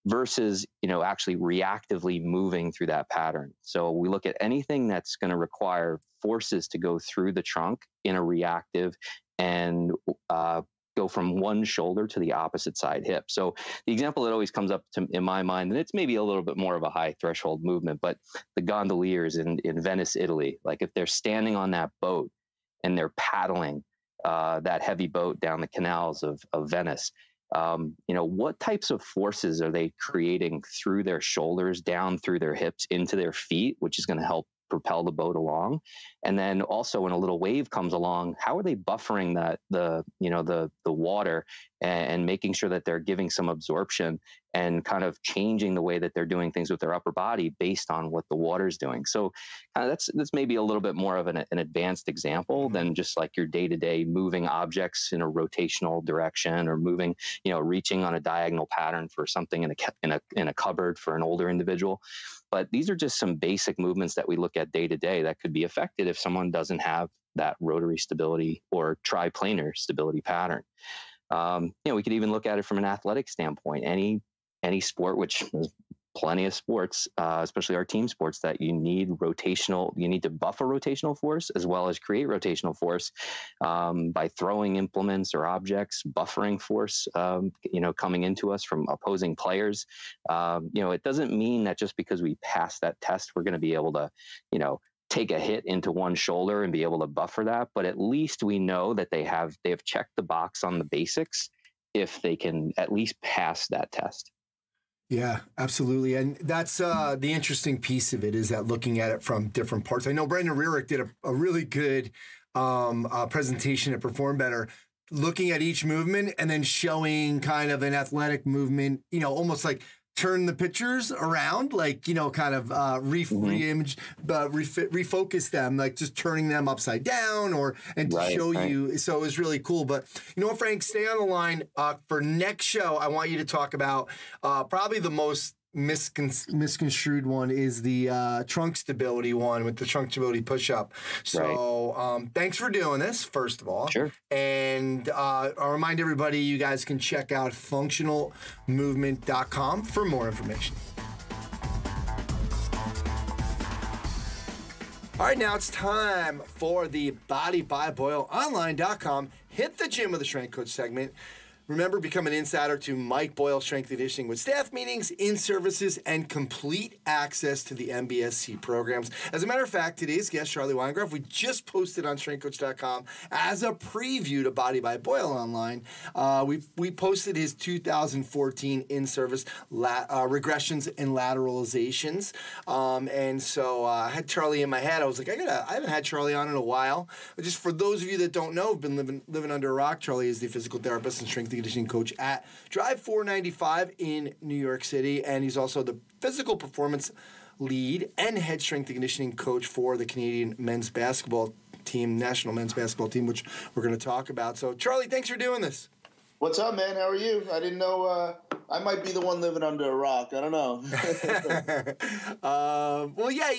Speaker 7: versus, actually reactively moving through that pattern. So we look at anything that's going to require forces to go through the trunk in a reactive and go from one shoulder to the opposite side hip. So the example that always comes up in my mind, and it's maybe a little bit more of a high threshold movement, but the gondoliers in Venice, Italy, like if they're standing on that boat and they're paddling that heavy boat down the canals of Venice, what types of forces are they creating through their shoulders, down through their hips, into their feet, which is going to help propel the boat along? And then also when a little wave comes along, how are they buffering the water and making sure that they're giving some absorption and kind of changing the way that they're doing things with their upper body based on what the water's doing? So that's maybe a little bit more of an advanced example than just like your day-to-day moving objects in a rotational direction, or moving, reaching on a diagonal pattern for something in a cupboard for an older individual. But these are just some basic movements that we look at day to day that could be affected if someone doesn't have that Rotary stability or triplanar stability pattern. We could even look at it from an athletic standpoint. Any sport, which is plenty of sports, especially our team sports, that you need to buffer rotational force as well as create rotational force by throwing implements or objects, buffering force, coming into us from opposing players. It doesn't mean that just because we pass that test, we're going to be able to, take a hit into one shoulder and be able to buffer that. But at least we know that they have checked the box on the basics if they can at least pass that test.
Speaker 2: Yeah, absolutely. And that's the interesting piece of it, is that looking at it from different parts. I know Brandon Rearick did a really good presentation at Perform Better, looking at each movement and then showing kind of an athletic movement, almost like turn the pictures around, like, kind of re-image, refocus them, like just turning them upside down and to show you. So it was really cool. But you know what, Frank, stay on the line. For next show, I want you to talk about probably the most misconstrued one is the trunk stability one, with the trunk stability push-up. So thanks for doing this, first of all.
Speaker 7: Sure.
Speaker 2: And I'll remind everybody, you guys can check out functionalmovement.com for more information. All right, now it's time for the BodyByBoyleOnline.com Hit the Gym with a Strength Coach segment. Remember, become an insider to Mike Boyle Strength and Conditioning with staff meetings, in-services, and complete access to the MBSC programs. As a matter of fact, today's guest, Charlie Weingroff, we just posted on StrengthCoach.com as a preview to Body by Boyle Online. We posted his 2014 in-service regressions and lateralizations. And so I had Charlie in my head. I was like, I haven't had Charlie on in a while. But just for those of you that don't know, have been living under a rock, Charlie is the physical therapist and strength conditioning coach at Drive 495 in New York City, and he's also the physical performance lead and head strength and conditioning coach for the Canadian men's basketball team, national men's basketball team, which we're going to talk about. So, Charlie, thanks for doing this.
Speaker 8: What's up, man? How are you? I didn't know. I might be the one living under a rock. I don't know.
Speaker 2: Well, yeah,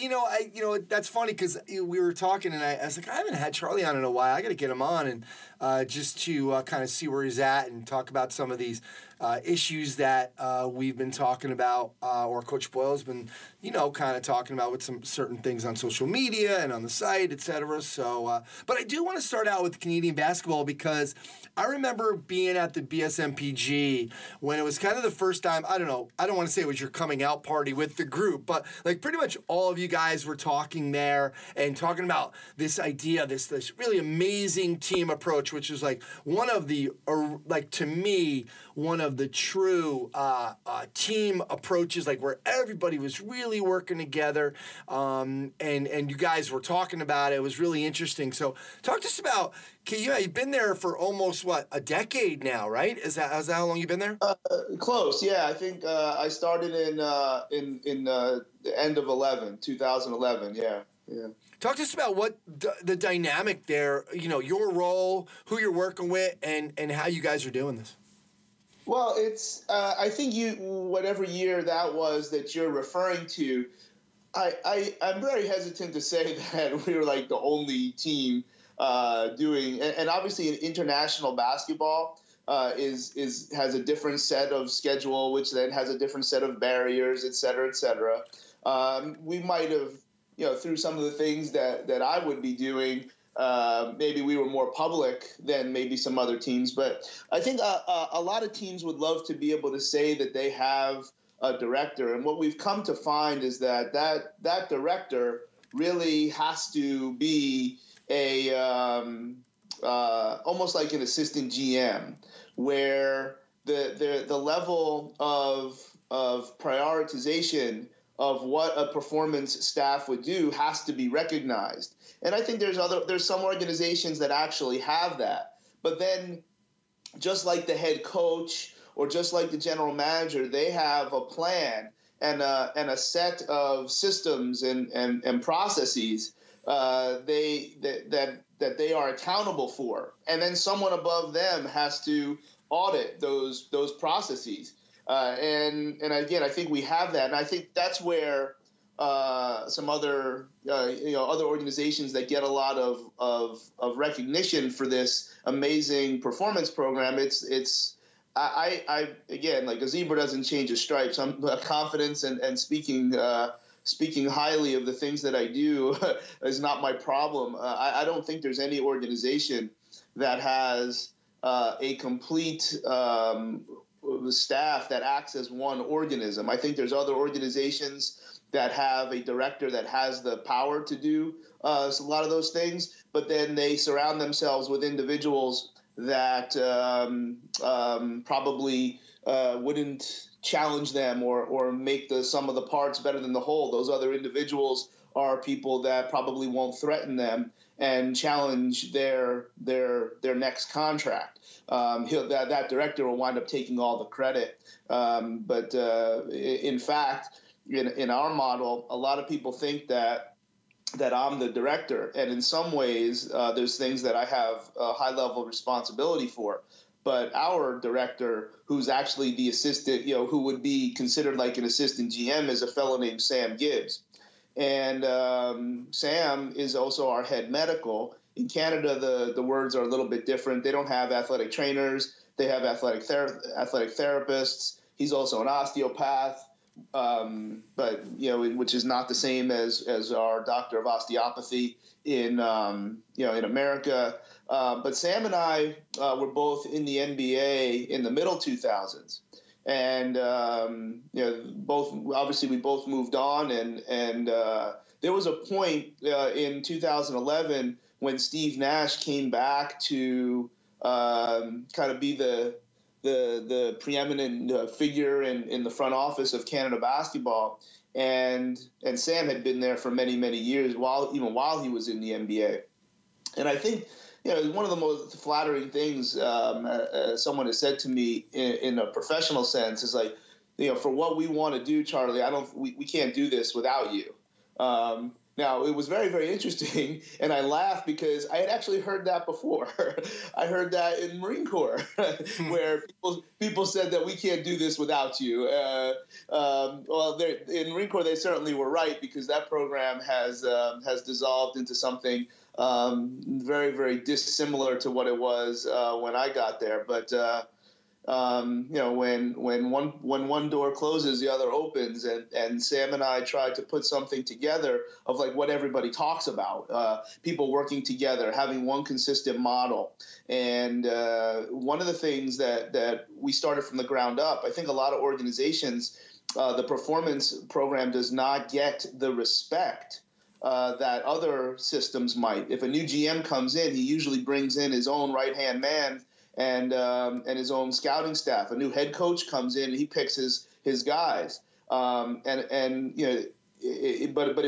Speaker 2: that's funny because we were talking and I was like, I haven't had Charlie on in a while. I got to get him on and just to kind of see where he's at and talk about some of these issues that we've been talking about, or Coach Boyle's been, kind of talking about with some certain things on social media and on the site, et cetera. So, but I do want to start out with Canadian basketball because I remember being at the BSMPG when it was kind of the first time, I don't want to say it was your coming out party with the group, but like pretty much all of you guys were talking there and talking about this idea, this really amazing team approach, which is like one of the, to me, one of the true team approaches, like where everybody was really working together, and you guys were talking about it. It was really interesting. So talk to us about, you've been there for almost, a decade now, right? Is that how long you've been there?
Speaker 8: Close, yeah. I think I started in the end of 2011, yeah.
Speaker 2: Talk to us about what the dynamic there, your role, who you're working with, and how you guys are doing this.
Speaker 8: Well, it's I think whatever year that was that you're referring to, I'm very hesitant to say that we were like the only team doing, and obviously in international basketball has a different set of schedule, which then has a different set of barriers, et cetera, et cetera. We might have, through some of the things that I would be doing, maybe we were more public than maybe some other teams. But I think a lot of teams would love to be able to say that they have a director. And what we've come to find is that director really has to be almost like an assistant GM, where the level of prioritization of what a performance staff would do has to be recognized. And I think there's some organizations that actually have that. But then just like the head coach or just like the general manager, they have a plan and a set of systems and processes that they are accountable for. And then someone above them has to audit those processes. And again, I think we have that, and I think that's where some other other organizations that get a lot of recognition for this amazing performance program. I again, like a zebra doesn't change its stripes. I'm confidence and speaking highly of the things that I do is not my problem. I don't think there's any organization that has a complete staff that acts as one organism. I think there's other organizations that have a director that has the power to do a lot of those things, but then they surround themselves with individuals that probably wouldn't challenge them or make the sum of the parts better than the whole. Those other individuals are people that probably won't threaten them and challenge their next contract. That director will wind up taking all the credit. But in fact, in our model, a lot of people think that I'm the director, and in some ways, there's things that I have a high level of responsibility for. But our director, who's actually the assistant, who would be considered like an assistant GM, is a fellow named Sam Gibbs. And Sam is also our head medical. In Canada, the words are a little bit different. They don't have athletic trainers. They have athletic therapists. He's also an osteopath, but which is not the same as our doctor of osteopathy in America. But Sam and I were both in the NBA in the middle 2000s. And we both moved on, and there was a point in 2011 when Steve Nash came back to kind of be the preeminent figure in the front office of Canada basketball, and Sam had been there for many years while he was in the NBA, and I think. One of the most flattering things someone has said to me in a professional sense is for what we want to do, Charlie, we can't do this without you. Now, it was very, very interesting, and I laughed because I had actually heard that before. I heard that in Marine Corps, where people said that we can't do this without you. Well, in Marine Corps, they certainly were right, because that program has dissolved into something very, very dissimilar to what it was when I got there. But when one door closes, the other opens, and Sam and I tried to put something together of like what everybody talks about, people working together, having one consistent model. And one of the things that we started from the ground up, I think a lot of organizations, the performance program does not get the respect that other systems might. If a new GM comes in, he usually brings in his own right-hand man and his own scouting staff. A new head coach comes in and he picks his guys. But in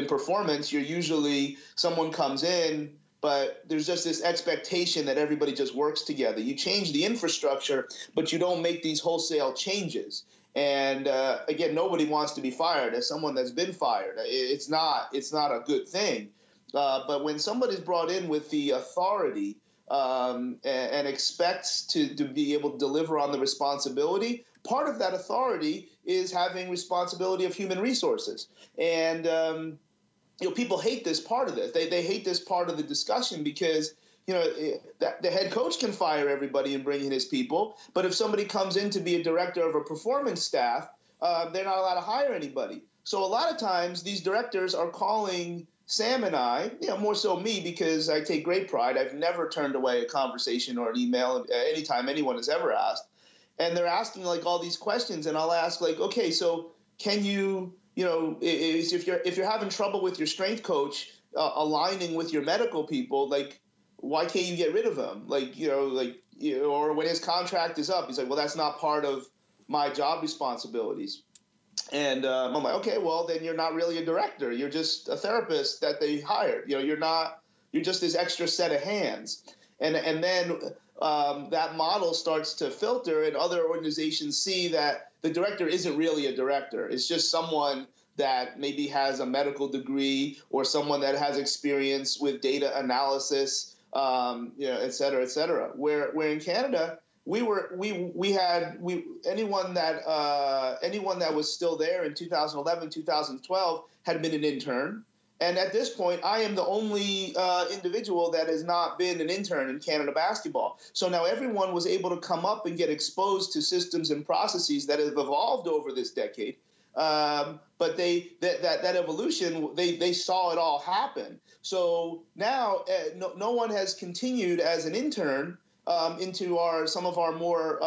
Speaker 8: performance, you're usually, someone comes in, but there's just this expectation that everybody just works together. You change the infrastructure, but you don't make these wholesale changes. And again, nobody wants to be fired. As someone that's been fired, it's not a good thing. But when somebody's brought in with the authority and expects to be able to deliver on the responsibility, part of that authority is having responsibility of human resources. And people hate this part of this. They hate this part of the discussion because the head coach can fire everybody and bring in his people. But if somebody comes in to be a director of a performance staff, they're not allowed to hire anybody. So a lot of times these directors are calling Sam and I, more so me, because I take great pride. I've never turned away a conversation or an email anytime anyone has ever asked. And they're asking like all these questions, and I'll ask like, okay, so can you, if you're having trouble with your strength coach aligning with your medical people, like, why can't you get rid of him? Or when his contract is up, he's like, well, that's not part of my job responsibilities. And I'm like, okay, well, then you're not really a director. You're just a therapist that they hired. You're just this extra set of hands. And then that model starts to filter, and other organizations see that the director isn't really a director. It's just someone that maybe has a medical degree or someone that has experience with data analysis, et cetera, et cetera. Where in Canada, anyone that was still there in 2011, 2012 had been an intern. And at this point, I am the only individual that has not been an intern in Canada basketball. So now everyone was able to come up and get exposed to systems and processes that have evolved over this decade. But that evolution, they saw it all happen. So now no one has continued as an intern into some of our more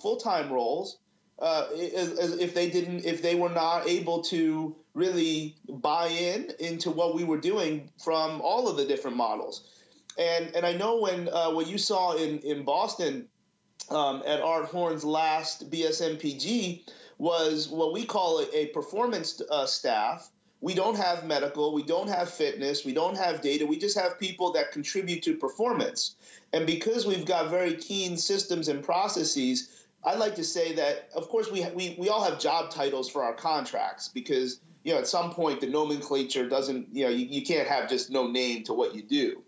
Speaker 8: full-time roles if they were not able to really buy into what we were doing from all of the different models. And I know when what you saw in Boston at Art Horn's last BSMPG was what we call a performance staff. We don't have medical, we don't have fitness, we don't have data. We just have people that contribute to performance. And because we've got very keen systems and processes, I like to say that, of course, we all have job titles for our contracts because, at some point the nomenclature doesn't, you can't have just no name to what you do.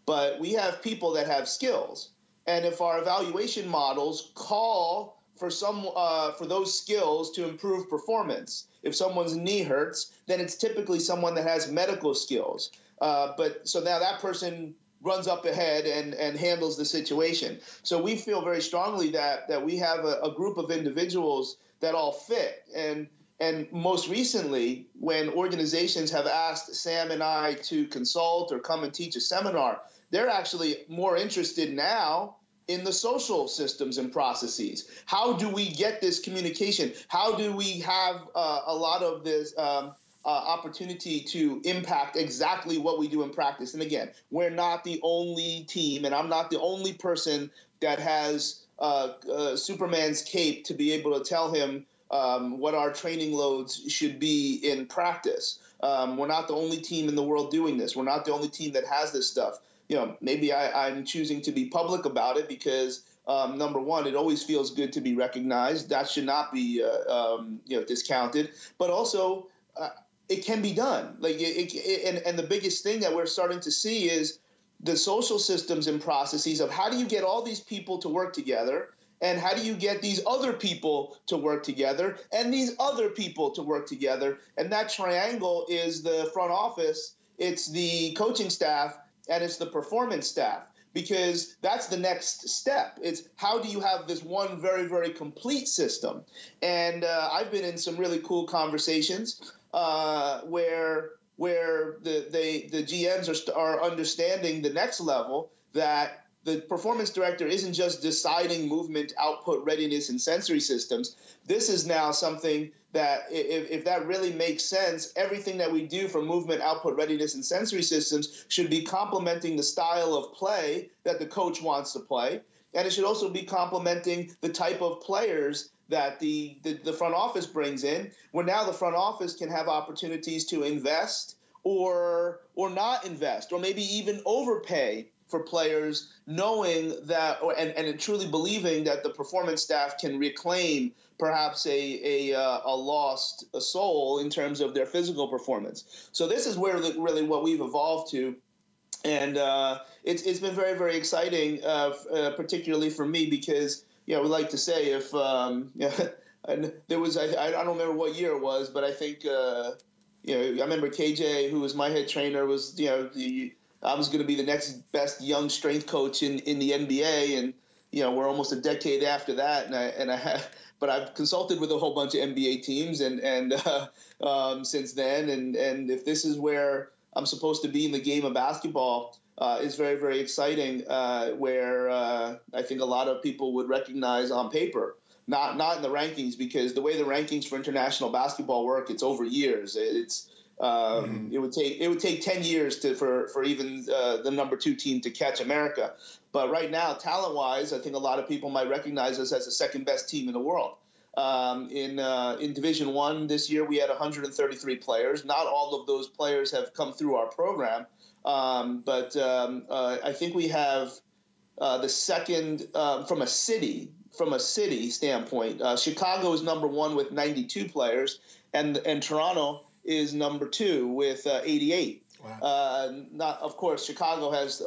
Speaker 8: But we have people that have skills. And if our evaluation models call for those skills to improve performance, if someone's knee hurts, then it's typically someone that has medical skills. But so now that person runs up ahead and handles the situation. So we feel very strongly that we have a group of individuals that all fit. And most recently, when organizations have asked Sam and I to consult or come and teach a seminar, they're actually more interested now in the social systems and processes. How do we get this communication? How do we have a lot of this opportunity to impact exactly what we do in practice? And again, we're not the only team, and I'm not the only person that has Superman's cape to be able to tell him what our training loads should be in practice. We're not the only team in the world doing this. We're not the only team that has this stuff. Maybe I'm choosing to be public about it because, number one, it always feels good to be recognized. That should not be, discounted. But also, it can be done. Like and the biggest thing that we're starting to see is the social systems and processes of how do you get all these people to work together, and how do you get these other people to work together, and these other people to work together. And that triangle is the front office, it's the coaching staff, and it's the performance staff, because that's the next step. It's how do you have this one very, very complete system? And I've been in some really cool conversations where the GMs are understanding the next level, that the performance director isn't just deciding movement, output, readiness, and sensory systems. This is now something that, if that really makes sense, everything that we do for movement, output, readiness, and sensory systems should be complementing the style of play that the coach wants to play. And it should also be complementing the type of players that the front office brings in, where now the front office can have opportunities to invest or not invest, or maybe even overpay for players, knowing that and truly believing that the performance staff can reclaim perhaps a lost soul in terms of their physical performance. So this is where really what we've evolved to. And it's been very, very exciting, particularly for me, because, we like to say if there was, I don't remember what year it was, but I think, I remember KJ, who was my head trainer, was, I was going to be the next best young strength coach in the NBA. And, we're almost a decade after that. But I've consulted with a whole bunch of NBA teams and since then. And if this is where I'm supposed to be in the game of basketball, is very, very exciting, where I think a lot of people would recognize on paper, not in the rankings, because the way the rankings for international basketball work, it's over years. It would take 10 years for even the number 2 team to catch America. But right now, talent-wise, I think a lot of people might recognize us as the second best team in the world. In Division I this year, we had 133 players. Not all of those players have come through our program, but I think we have the second from a city standpoint. Chicago is number 1 with 92 players, and Toronto is number 2 with 88. Wow. Of course, Chicago has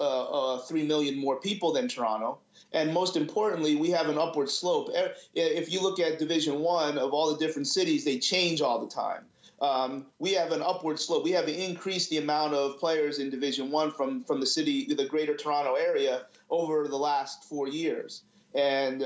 Speaker 8: 3 million more people than Toronto. And most importantly, we have an upward slope. If you look at Division I of all the different cities, they change all the time. We have an upward slope. We have increased the amount of players in Division I from the city, the greater Toronto area, over the last 4 years. And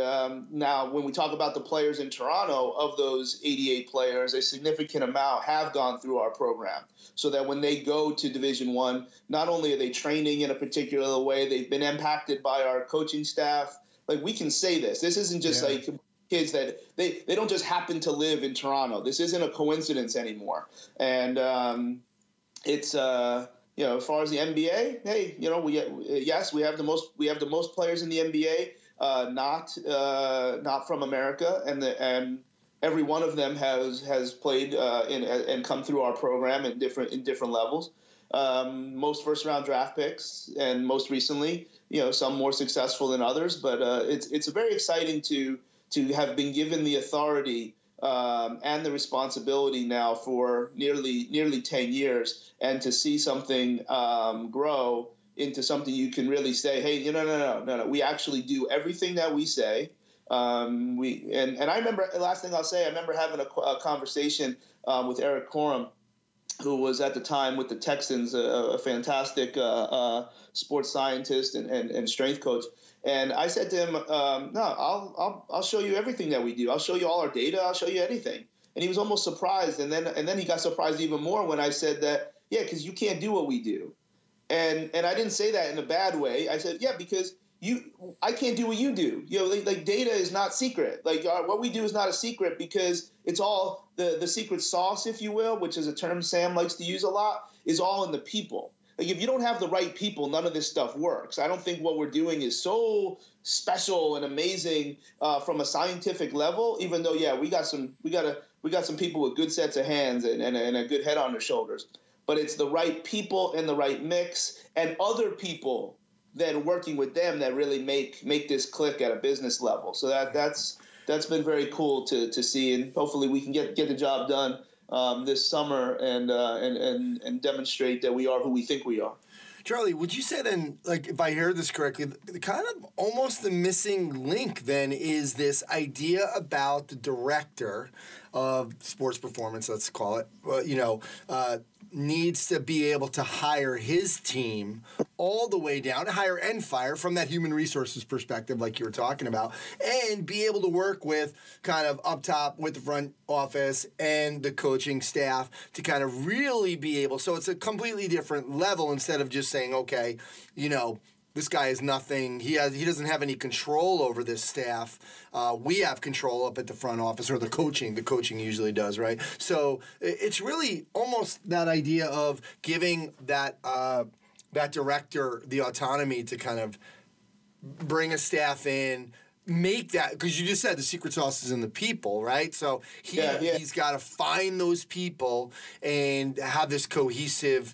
Speaker 8: now when we talk about the players in Toronto, of those 88 players, a significant amount have gone through our program, so that when they go to Division I, not only are they training in a particular way, they've been impacted by our coaching staff. Like, we can say this. This isn't just like kids that they don't just happen to live in Toronto. This isn't a coincidence anymore. And it's as far as the NBA, hey, we have the most players in the NBA. Not from America, and every one of them has played and come through our program in different levels. Most first round draft picks, and most recently, some more successful than others. But it's very exciting to have been given the authority and the responsibility now for nearly 10 years, and to see something grow into something you can really say, hey, no, we actually do everything that we say. And I remember, the last thing I'll say, I remember having a conversation with Eric Corum, who was at the time with the Texans, a fantastic sports scientist and strength coach. And I said to him, no, I'll show you everything that we do. I'll show you all our data. I'll show you anything. And he was almost surprised. And then he got surprised even more when I said that, because you can't do what we do. And I didn't say that in a bad way. I said, because I can't do what you do. Like data is not secret. Like what we do is not a secret, because it's all the secret sauce, if you will, which is a term Sam likes to use a lot, is all in the people. Like, if you don't have the right people, none of this stuff works. I don't think what we're doing is so special and amazing from a scientific level, even though, we got some people with good sets of hands and a good head on their shoulders. But it's the right people and the right mix and other people then working with them that really make this click at a business level. So that's been very cool to see, and hopefully we can get the job done this summer and demonstrate that we are who we think we are.
Speaker 2: Charlie, would you say then, like, if I heard this correctly, kind of almost the missing link then is this idea about the director of sports performance, let's call it, needs to be able to hire his team all the way down, hire and fire from that human resources perspective like you were talking about, and be able to work with kind of up top with the front office and the coaching staff to kind of really be able, so it's a completely different level instead of just saying, okay, this guy is nothing. He doesn't have any control over this staff. We have control up at the front office, or the coaching. The coaching usually does, right? So it's really almost that idea of giving that director the autonomy to kind of bring a staff in, make that, because you just said the secret sauce is in the people, right? So he's got to find those people and have this cohesive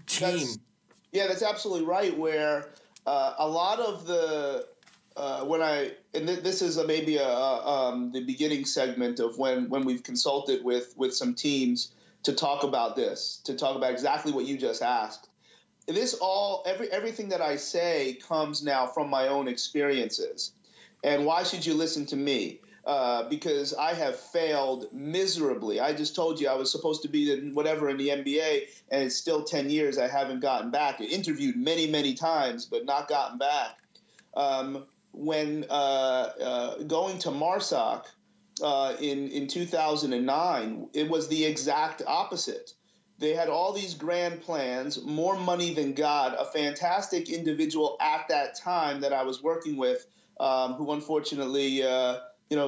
Speaker 2: team.
Speaker 8: That's absolutely right. Where a lot of the this is maybe the beginning segment of when we've consulted with some teams to talk about exactly what you just asked. Everything that I say comes now from my own experiences. And why should you listen to me? Because I have failed miserably. I just told you I was supposed to be in the NBA, and it's still 10 years I haven't gotten back. I interviewed many, many times, but not gotten back. When going to MARSOC in 2009, it was the exact opposite. They had all these grand plans, more money than God, a fantastic individual at that time that I was working with, who unfortunately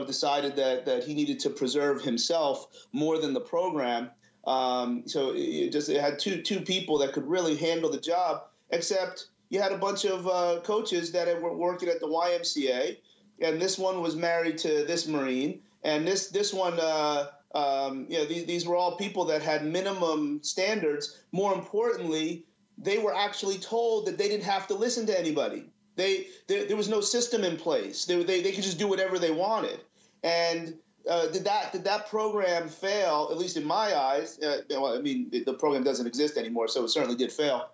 Speaker 8: decided that he needed to preserve himself more than the program. So it had two people that could really handle the job, except you had a bunch of coaches that were working at the YMCA, and this one was married to this Marine, and this one, these were all people that had minimum standards. More importantly, they were actually told that they didn't have to listen to anybody. There was no system in place. They could just do whatever they wanted. And did that program fail? At least in my eyes. The program doesn't exist anymore, so it certainly did fail.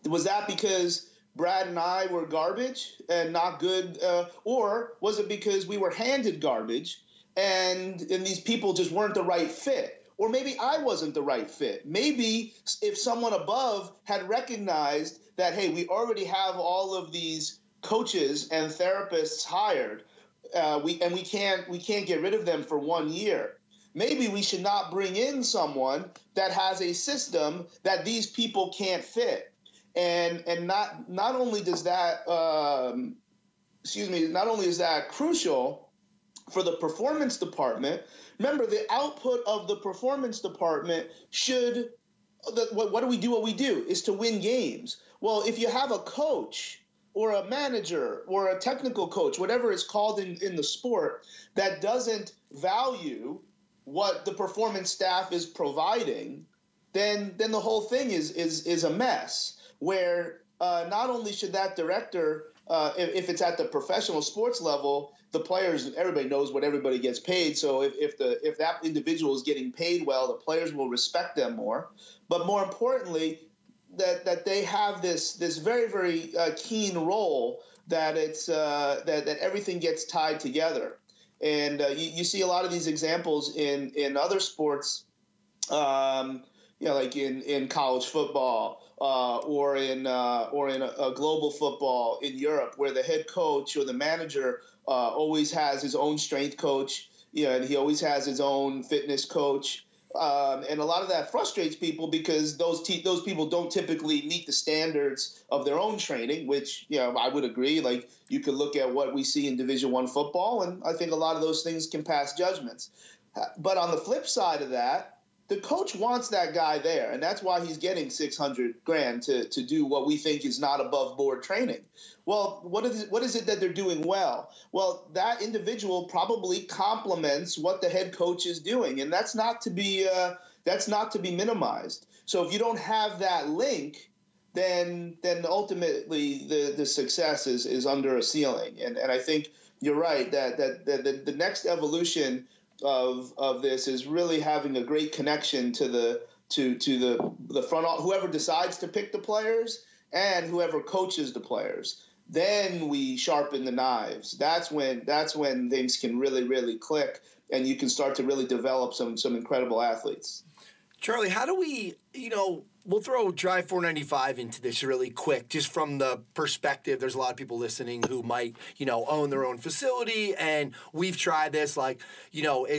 Speaker 8: Was that because Brad and I were garbage and not good, or was it because we were handed garbage and these people just weren't the right fit? Or maybe I wasn't the right fit. Maybe if someone above had recognized that, hey, we already have all of these coaches and therapists hired, we can't get rid of them for 1 year. Maybe we should not bring in someone that has a system that these people can't fit. And not only does that not only is that crucial for the performance department. Remember, the output of the performance department what do we do? What we do is to win games. Well, if you have a coach or a manager or a technical coach, whatever it's called in the sport, that doesn't value what the performance staff is providing, then the whole thing is a mess. Where not only should that director, if it's at the professional sports level, the players, everybody knows what everybody gets paid. So if that individual is getting paid well, the players will respect them more. But more importantly, that they have this very, very keen role that it's that everything gets tied together. And you see a lot of these examples in other sports, like in college football. Or in a global football in Europe, where the head coach or the manager always has his own strength coach, and he always has his own fitness coach, and a lot of that frustrates people because those people don't typically meet the standards of their own training. Which I would agree. Like, you could look at what we see in Division I football, and I think a lot of those things can pass judgments. But on the flip side of that, the coach wants that guy there, and that's why he's getting $600,000 to do what we think is not above board training. Well, what is it that they're doing well? Well, that individual probably complements what the head coach is doing, and that's not to be minimized. So if you don't have that link, then ultimately the success is under a ceiling. And I think you're right that the next evolution of this is really having a great connection to the front office, whoever decides to pick the players and whoever coaches the players. Then we sharpen the knives. That's when things can really, really click, and you can start to really develop some incredible athletes.
Speaker 2: Charlie, how do we, we'll throw Drive 495 into this really quick, just from the perspective, there's a lot of people listening who might, own their own facility, and we've tried this, at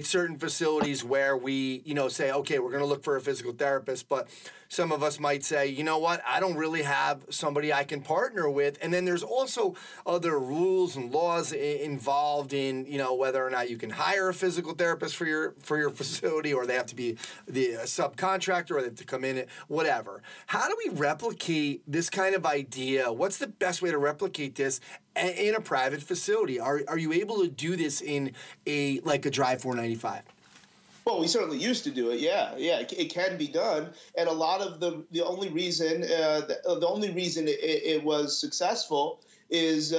Speaker 2: certain facilities where we, say, okay, we're going to look for a physical therapist, but some of us might say, you know what, I don't really have somebody I can partner with. And then there's also other rules and laws involved in, whether or not you can hire a physical therapist for your facility, or they have to be the subcontractor, or they have to come in, whatever. How do we replicate this kind of idea? What's the best way to replicate this in a private facility? Are you able to do this in a Drive 495?
Speaker 8: Well, we certainly used to do it. Yeah, it can be done, and a lot of the only reason it was successful is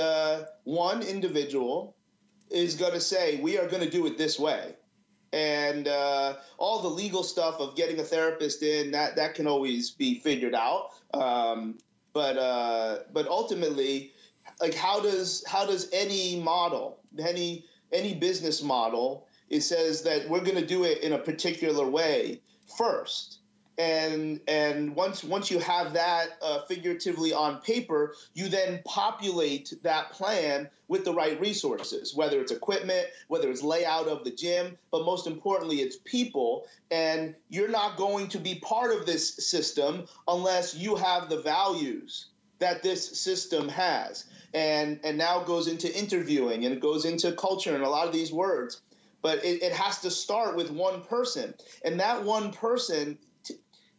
Speaker 8: one individual is going to say, we are going to do it this way, and all the legal stuff of getting a therapist in that can always be figured out. But ultimately, how does any model, any business model, it says that we're going to do it in a particular way first. And once you have that figuratively on paper, you then populate that plan with the right resources, whether it's equipment, whether it's layout of the gym, but most importantly, it's people. And you're not going to be part of this system unless you have the values that this system has. And now it goes into interviewing, and it goes into culture and a lot of these words. But it has to start with one person. And that one person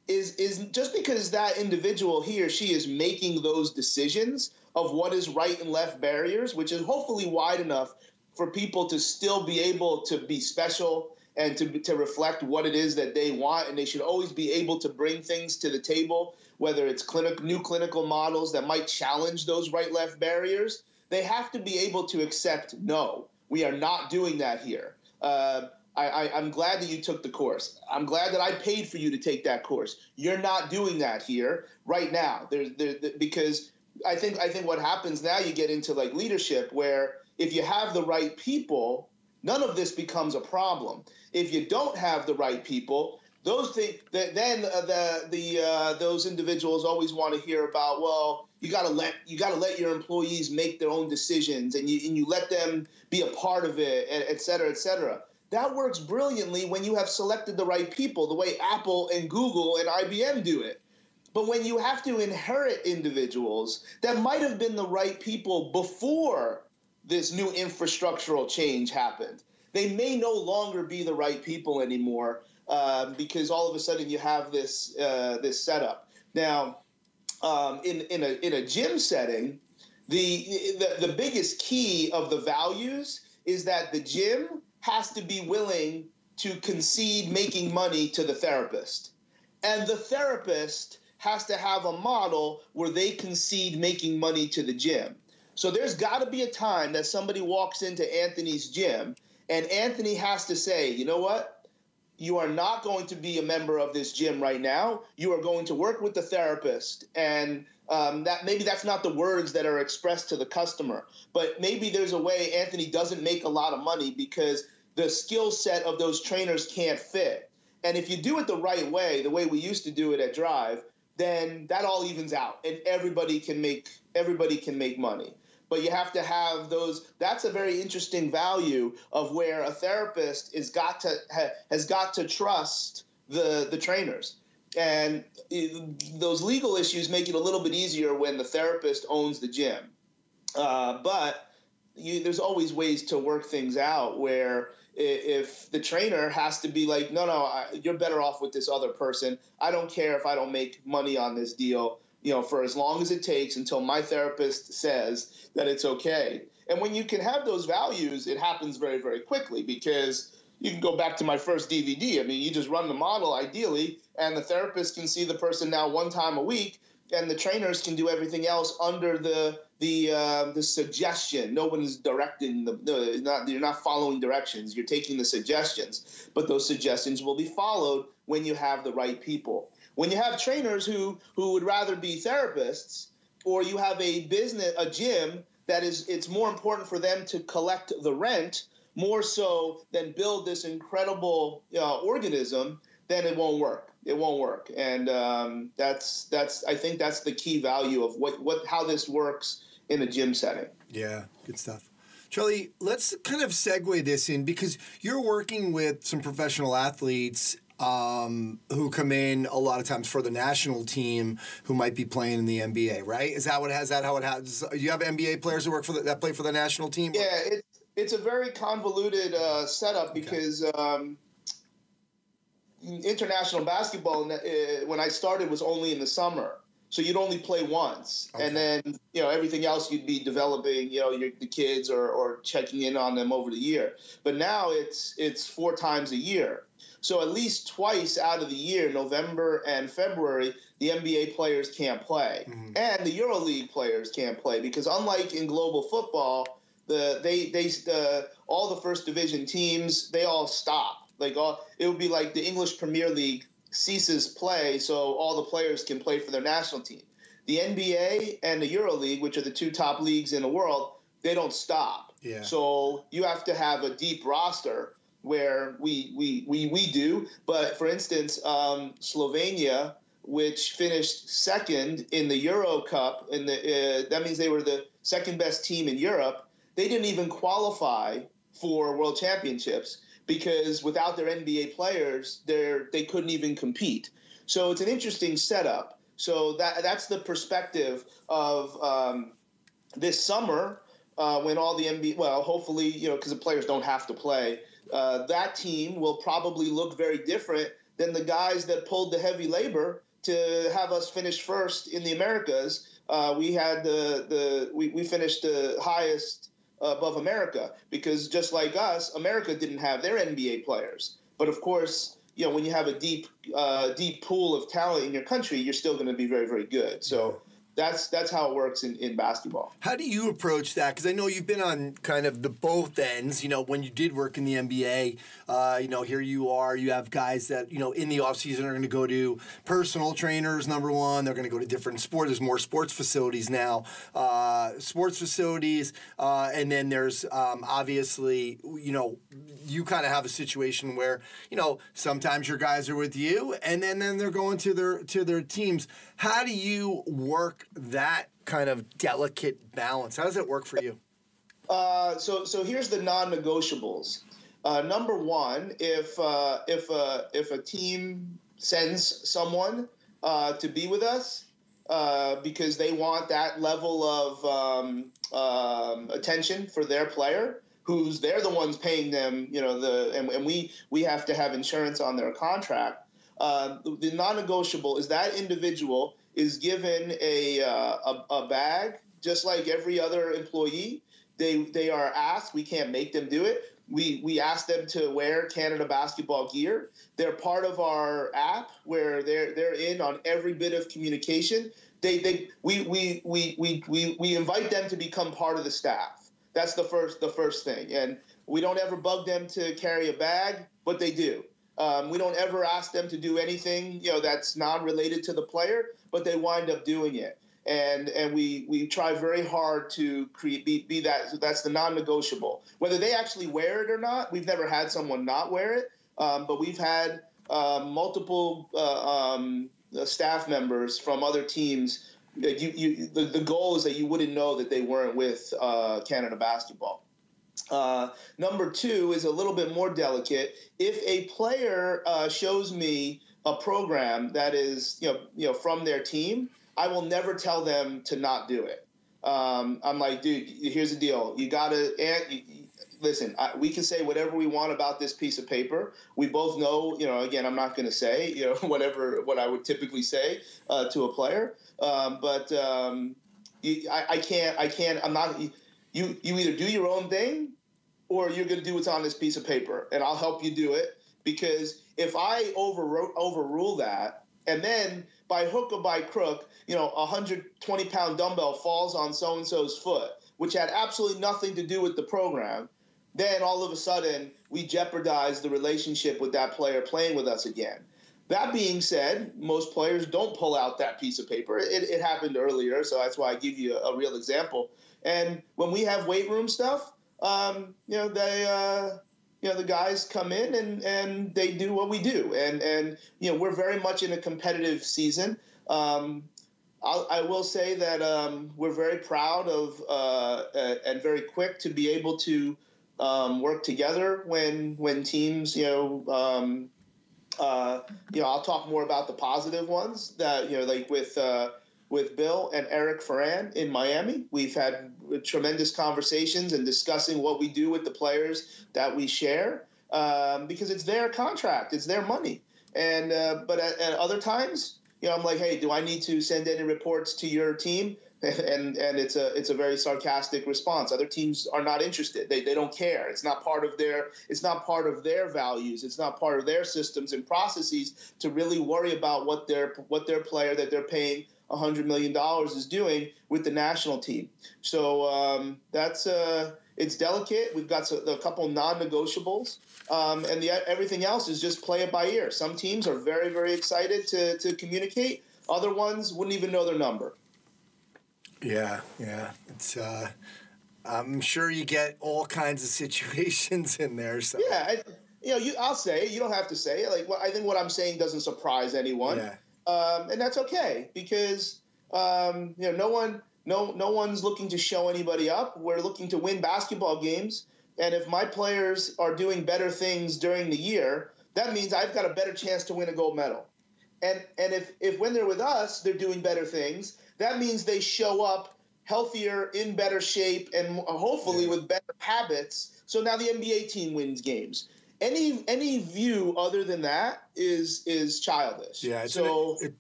Speaker 8: is just because that individual, he or she, is making those decisions of what is right and left barriers, which is hopefully wide enough for people to still be able to be special and to reflect what it is that they want. And they should always be able to bring things to the table, whether it's new clinical models that might challenge those right-left barriers. They have to be able to accept, no, we are not doing that here. I'm glad that you took the course. I'm glad that I paid for you to take that course. You're not doing that here right now. Because I think what happens now, you get into leadership, where if you have the right people, none of this becomes a problem. If you don't have the right people, those things, then those individuals always want to hear about, well, you got to let your employees make their own decisions, and you let them be a part of it, et cetera, et cetera. That works brilliantly when you have selected the right people, the way Apple and Google and IBM do it. But when you have to inherit individuals that might have been the right people before this new infrastructural change happened, they may no longer be the right people anymore, because all of a sudden you have this setup. Now, in a gym setting, the biggest key of the values is that the gym has to be willing to concede making money to the therapist, and the therapist has to have a model where they concede making money to the gym. So there's got to be a time that somebody walks into Anthony's gym, and Anthony has to say, you know what? You are not going to be a member of this gym right now. You are going to work with the therapist. And that maybe that's not the words that are expressed to the customer, but maybe there's a way Anthony doesn't make a lot of money because the skill set of those trainers can't fit. And if you do it the right way, the way we used to do it at Drive, then that all evens out and everybody can make money. But you have to have those. That's a very interesting value of where a therapist has got to trust the trainers. And those legal issues make it a little bit easier when the therapist owns the gym. But there's always ways to work things out where if the trainer has to be like, no, you're better off with this other person. I don't care if I don't make money on this deal, for as long as it takes until my therapist says that it's okay. And when you can have those values, it happens very, very quickly, because you can go back to my first DVD. I mean, you just run the model ideally, and the therapist can see the person now one time a week, and the trainers can do everything else under the the suggestion. No one is directing you're not following directions. You're taking the suggestions, but those suggestions will be followed when you have the right people. When you have trainers who would rather be therapists, or you have a gym that it's more important for them to collect the rent more so than build this incredible organism, then it won't work. It won't work. And I think that's the key value of how this works in a gym setting.
Speaker 2: Yeah, good stuff. Charlie, let's kind of segue this in, because you're working with some professional athletes who come in a lot of times for the national team who might be playing in the NBA, right? Is that how it happens? Do you have NBA players who that play for the national team?
Speaker 8: Yeah, it's a very convoluted setup because international basketball, when I started, was only in the summer. So you'd only play once. Okay. And then, everything else you'd be developing, the kids or checking in on them over the year. But now it's 4 times a year. So at least twice out of the year, November and February, the NBA players can't play. Mm-hmm. And the EuroLeague players can't play, because unlike in global football, all the first division teams, they all stop. It would be like the English Premier League ceases play, so all the players can play for their national team. The NBA and the EuroLeague, which are the 2 top leagues in the world, they don't stop. Yeah. So you have to have a deep roster, where we do. But for instance, Slovenia, which finished second in the Euro Cup, that means they were the second best team in Europe. They didn't even qualify for World Championships, because without their NBA players, they couldn't even compete. So it's an interesting setup. So that's the perspective of this summer, when all the NBA, well, hopefully, because the players don't have to play, that team will probably look very different than the guys that pulled the heavy labor to have us finish first in the Americas. We had we finished the highest above America, because just like us, America didn't have their NBA players. But of course, when you have a deep pool of talent in your country, you're still going to be very, very good. So that's how it works in basketball. How do you approach that? Because I know you've been on kind of the both ends. When you did work in the NBA, here you are. You have guys that, in the offseason are going to go to personal trainers, number one. They're going to go to different sports. There's more sports facilities now. And then there's obviously, you kind of have a situation where, sometimes your guys are with you, and then they're going to their teams. How do you work that kind of delicate balance? How does it work for you? So here's the non-negotiables. Number one, if a team sends someone to be with us because they want that level of attention for their player, they're the ones paying them, and we have to have insurance on their contract. The non-negotiable is that individual is given a bag, just like every other employee. They are asked. We can't make them do it. We ask them to wear Canada basketball gear. They're part of our app, where they're in on every bit of communication. We invite them to become part of the staff. That's the first thing. And we don't ever bug them to carry a bag, but they do. We don't ever ask them to do anything, that's non-related to the player, but they wind up doing it. And we try very hard to be that. So that's the non-negotiable. Whether they actually wear it or not, we've never had someone not wear it, but we've had multiple staff members from other teams. The goal is that you wouldn't know that they weren't with Canada basketball. Number two is a little bit more delicate. If a player shows me a program that is from their team, I will never tell them to not do it. I'm like, dude, here's the deal. You gotta listen. We can say whatever we want about this piece of paper. We both know, again, I'm not going to say, what I would typically say to a player. But I can't. I'm not. You either do your own thing, or you're going to do what's on this piece of paper, and I'll help you do it. Because if I overrule that, And then by hook or by crook, a 120-pound dumbbell falls on so-and-so's foot, which had absolutely nothing to do with the program, then all of a sudden we jeopardize the relationship with that player playing with us again. That being said, most players don't pull out that piece of paper. It happened earlier, so that's why I give you a real example. And when we have weight room stuff, the guys come in and they do what we do. And we're very much in a competitive season. I will say that we're very proud of and very quick to be able to work together when teams, I'll talk more about the positive ones that, like with Bill and Eric Ferran in Miami. We've had tremendous conversations and discussing what we do with the players that we share because it's their contract, it's their money. And but at other times, I'm like, hey, do I need to send any reports to your team? And it's a very sarcastic response. Other teams are not interested. They don't care. It's not part of their values. It's not part of their systems and processes to really worry about what their player that they're paying $100 million is doing with the national team. So that's it's delicate. We've got a couple non-negotiables, and everything else is just play it by ear. Some teams are very, very excited to communicate. Other ones wouldn't even know their number.
Speaker 2: Yeah. It's I'm sure you get all kinds of situations in there. So
Speaker 8: yeah, I'll say it. You don't have to say it. Like, I think what I'm saying doesn't surprise anyone.
Speaker 2: Yeah.
Speaker 8: And that's okay because no one's looking to show anybody up. We're looking to win basketball games, and if my players are doing better things during the year, that means I've got a better chance to win a gold medal. And if when they're with us, they're doing better things, that means they show up healthier, in better shape, and hopefully with better habits. So now the NBA team wins games. Any view other than that is childish.
Speaker 2: Yeah,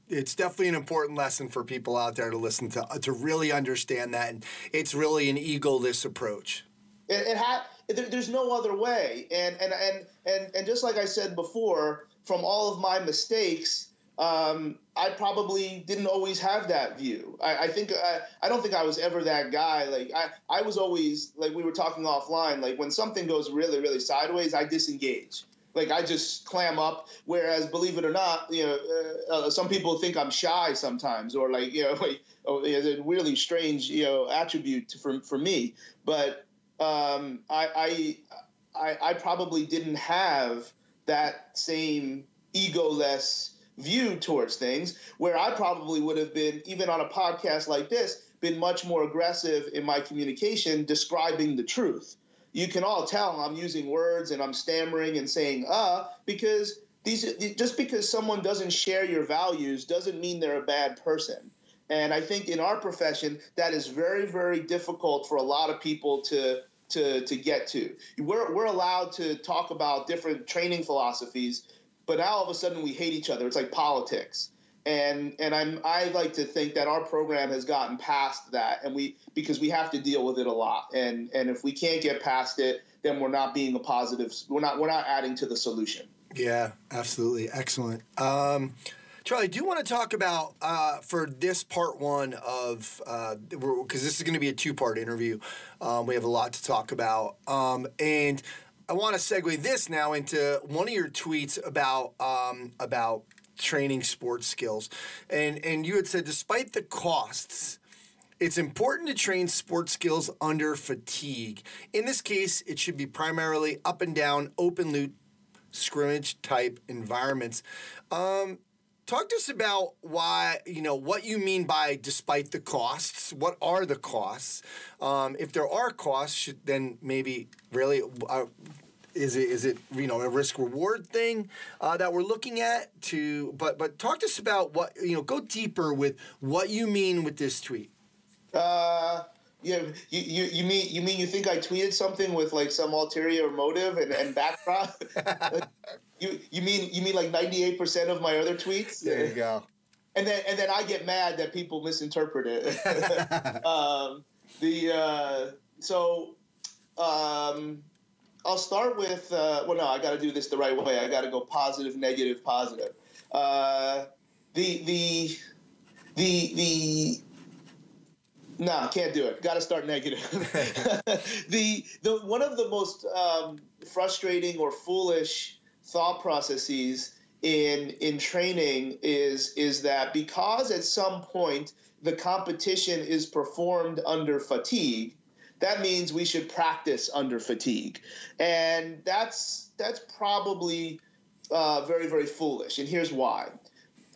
Speaker 2: it's definitely an important lesson for people out there to listen to really understand that, and it's really an egoless approach.
Speaker 8: There's no other way, and just like I said before, from all of my mistakes, I probably didn't always have that view. I don't think I was ever that guy. Like I was always, like we were talking offline, like when something goes really, really sideways, I disengage. Like I just clam up. Whereas, believe it or not, some people think I'm shy sometimes, or like it's a really strange attribute for me. But I probably didn't have that same egoless view towards things, where I probably would have been, even on a podcast like this, been much more aggressive in my communication, describing the truth. You can all tell I'm using words and I'm stammering and saying, because just because someone doesn't share your values doesn't mean they're a bad person. And I think in our profession, that is very, very difficult for a lot of people to get to. We're allowed to talk about different training philosophies, but now all of a sudden we hate each other. It's like politics. And I like to think that our program has gotten past that, because we have to deal with it a lot. And if we can't get past it, then we're not being a positive. We're not adding to the solution.
Speaker 2: Yeah, absolutely. Excellent. Charlie, I do want to talk about, for this part one of, because this is going to be a two-part interview, we have a lot to talk about. And I want to segue this now into one of your tweets about training sports skills. And you had said, despite the costs, it's important to train sports skills under fatigue. In this case, it should be primarily up and down, open loop, scrimmage type environments. Talk to us about why, what you mean by despite the costs. What are the costs? If there are costs, then maybe really is it a risk reward thing that we're looking at? But talk to us about what go deeper with what you mean with this tweet.
Speaker 8: Yeah, you mean you think I tweeted something with like some ulterior motive and background? You mean like 98% of my other tweets?
Speaker 2: There you go.
Speaker 8: And then I get mad that people misinterpret it. I'll start with I got to do this the right way. I got to go positive, negative, positive. No, can't do it. Got to start negative. the one of the most frustrating or foolish thought processes in training is that because at some point the competition is performed under fatigue, that means we should practice under fatigue, and that's probably very, very foolish. And here's why.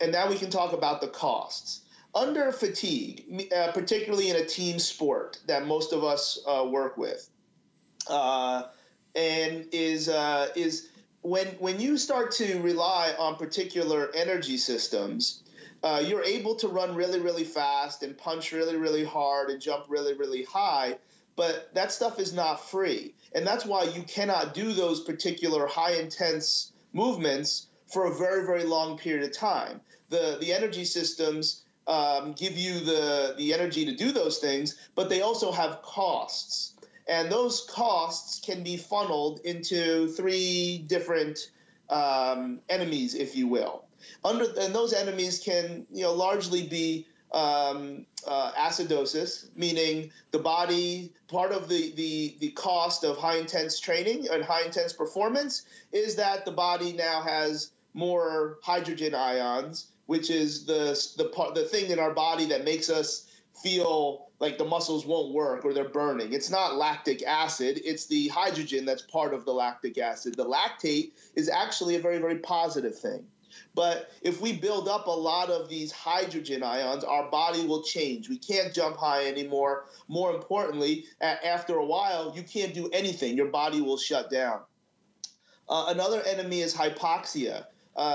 Speaker 8: And now we can talk about the costs. Under fatigue, particularly in a team sport that most of us work with, and is when you start to rely on particular energy systems, you're able to run really, really fast and punch really, really hard and jump really, really high, but that stuff is not free. And that's why you cannot do those particular high-intense movements for a very, very long period of time. The energy systems give you the energy to do those things, but they also have costs. And those costs can be funneled into three different enemies, if you will. And those enemies can largely be acidosis, meaning the body, part of the cost of high-intense training and high-intense performance is that the body now has more hydrogen ions, which is the thing in our body that makes us feel like the muscles won't work or they're burning. It's not lactic acid. It's the hydrogen that's part of the lactic acid. The lactate is actually a very, very positive thing. But if we build up a lot of these hydrogen ions, our body will change. We can't jump high anymore. More importantly, after a while, you can't do anything. Your body will shut down. Another enemy is hypoxia.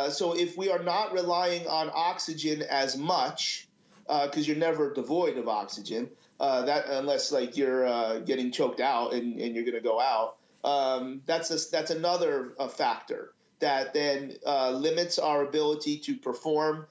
Speaker 8: So if we are not relying on oxygen as much, because you're never devoid of oxygen, unless like you're getting choked out and you're going to go out, that's another factor that then limits our ability to perform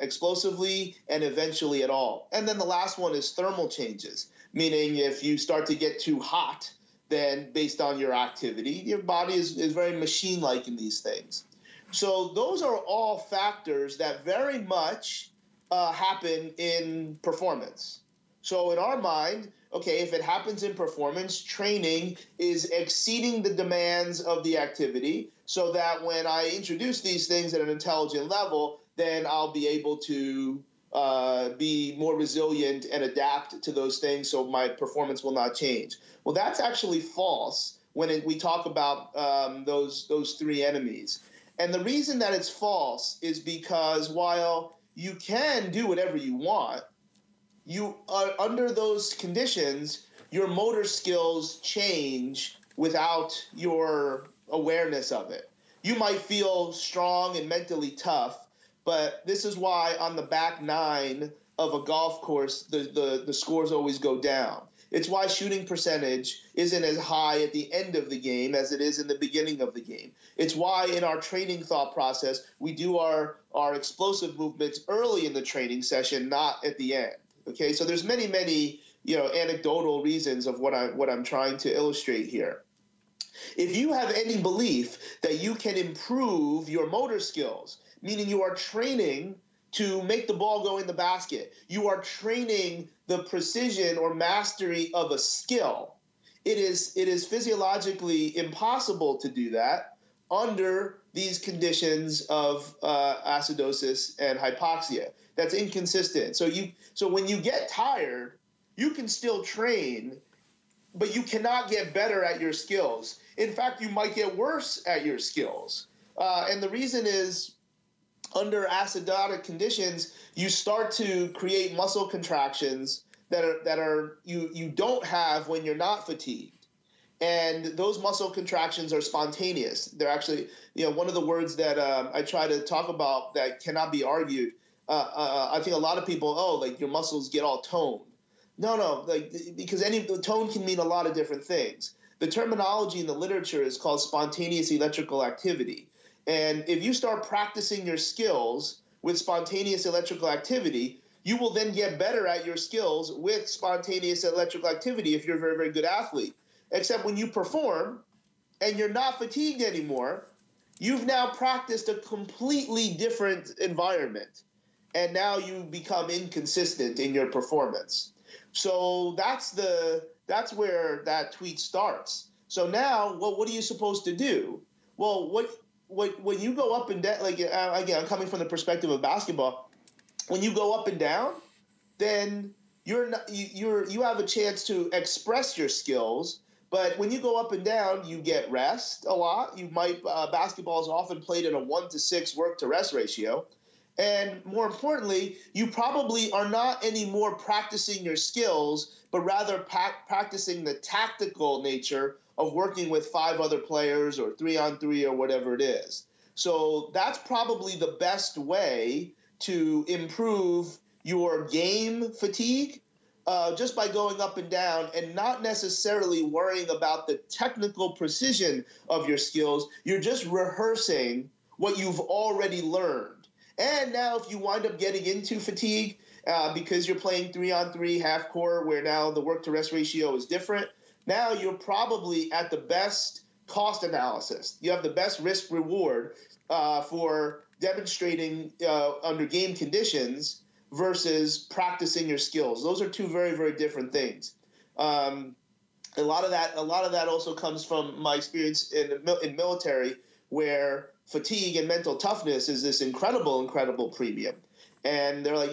Speaker 8: explosively and eventually at all. And then the last one is thermal changes, meaning if you start to get too hot, then based on your activity, your body is very machine-like in these things. So those are all factors that very much happen in performance. So in our mind, okay, if it happens in performance, training is exceeding the demands of the activity so that when I introduce these things at an intelligent level, then I'll be able to be more resilient and adapt to those things so my performance will not change. Well, that's actually false when we talk about those three enemies. And the reason that it's false is because while you can do whatever you want, you are under those conditions, your motor skills change without your awareness of it. You might feel strong and mentally tough, but this is why on the back nine of a golf course, the scores always go down. It's why shooting percentage isn't as high at the end of the game as it is in the beginning of the game. It's why in our training thought process, we do our explosive movements early in the training session, not at the end. Okay, so there's many, many anecdotal reasons of what I'm trying to illustrate here. If you have any belief that you can improve your motor skills, meaning you are training to make the ball go in the basket, you are training the precision or mastery of a skill, it is physiologically impossible to do that under these conditions of acidosis and hypoxia. That's inconsistent. So when you get tired, you can still train, but you cannot get better at your skills. In fact, you might get worse at your skills. And the reason is under acidotic conditions, you start to create muscle contractions that you don't have when you're not fatigued. And those muscle contractions are spontaneous. They're actually, one of the words that I try to talk about that cannot be argued. I think a lot of people, like your muscles get all toned. No, because tone can mean a lot of different things. The terminology in the literature is called spontaneous electrical activity. And if you start practicing your skills with spontaneous electrical activity, you will then get better at your skills with spontaneous electrical activity if you're a very, very good athlete. Except when you perform and you're not fatigued anymore, you've now practiced a completely different environment. and now you become inconsistent in your performance. So that's where that tweet starts. So now, well, what are you supposed to do? Well, when you go up and down, like again, I'm coming from the perspective of basketball. When you go up and down, then you have a chance to express your skills. But when you go up and down, you get rest a lot. You might basketball is often played in a 1-to-6 work to rest ratio. And more importantly, you probably are not anymore practicing your skills, but rather practicing the tactical nature of working with 5 other players or 3-on-3 or whatever it is. So that's probably the best way to improve your game fatigue, just by going up and down and not necessarily worrying about the technical precision of your skills. You're just rehearsing what you've already learned. And now if you wind up getting into fatigue because you're playing 3-on-3 half court where now the work to rest ratio is different, now you're probably at the best cost analysis. You have the best risk reward for demonstrating under game conditions versus practicing your skills. Those are two very, very different things. A lot of that also comes from my experience in military, where fatigue and mental toughness is this incredible premium. And they're like,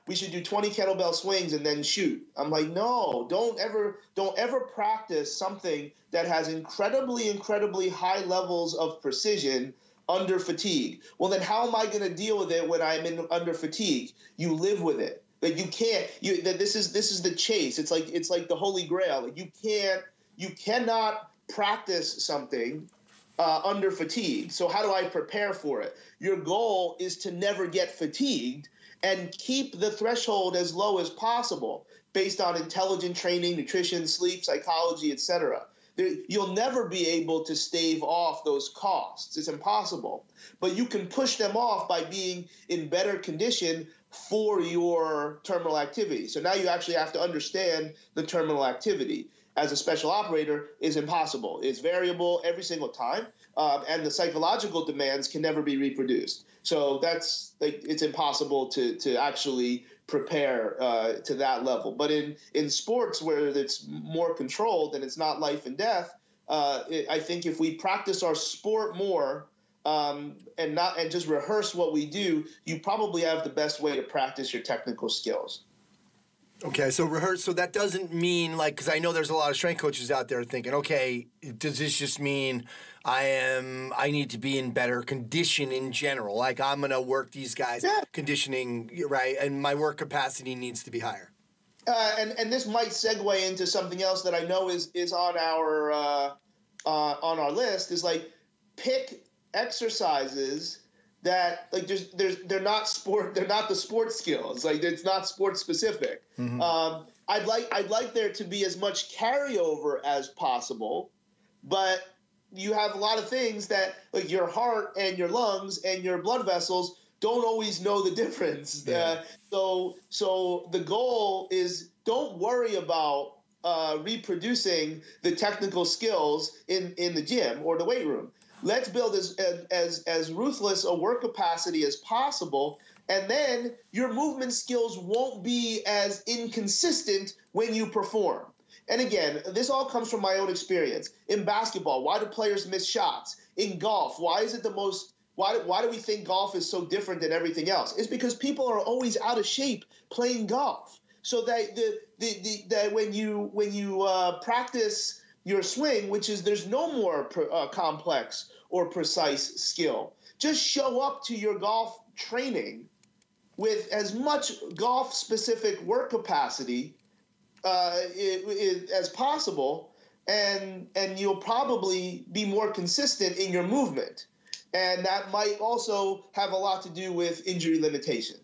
Speaker 8: we should do 20 kettlebell swings and then shoot. I'm like, no, don't ever practice something that has incredibly high levels of precision under fatigue. Well, then how am I going to deal with it when I'm under fatigue? You live with it. Like you can't. This is the chase. It's like the Holy Grail. Like you cannot practice something under fatigue. So how do I prepare for it? Your goal is to never get fatigued and keep the threshold as low as possible based on intelligent training, nutrition, sleep, psychology, etc. You'll never be able to stave off those costs. It's impossible. But you can push them off by being in better condition for your terminal activity. So now you actually have to understand the terminal activity. As a special operator, is impossible. It's variable every single time, and the psychological demands can never be reproduced. So that's it's impossible to actually prepare to that level. But in sports where it's more controlled and it's not life and death, I think if we practice our sport more and just rehearse what we do, you probably have the best way to practice your technical skills.
Speaker 2: Okay, so rehearse. So that doesn't mean because I know there's a lot of strength coaches out there thinking, okay, does this just mean I need to be in better condition in general? Like I'm going to work these guys conditioning, right? And my work capacity needs to be higher.
Speaker 8: And this might segue into something else that I know is on our list is pick exercises that they're not the sport skills. It's not sport specific. Mm-hmm. I'd like there to be as much carryover as possible, but you have a lot of things that your heart and your lungs and your blood vessels don't always know the difference. Yeah. So the goal is don't worry about reproducing the technical skills in the gym or the weight room. Let's build as ruthless a work capacity as possible, and then your movement skills won't be as inconsistent when you perform. And again, this all comes from my own experience. In basketball, why do players miss shots? In golf, why is it why do we think golf is so different than everything else? It's because people are always out of shape playing golf. So that when you practice your swing, which is there's no more complex or precise skill. Just show up to your golf training with as much golf-specific work capacity as possible, and you'll probably be more consistent in your movement. And that might also have a lot to do with injury limitation.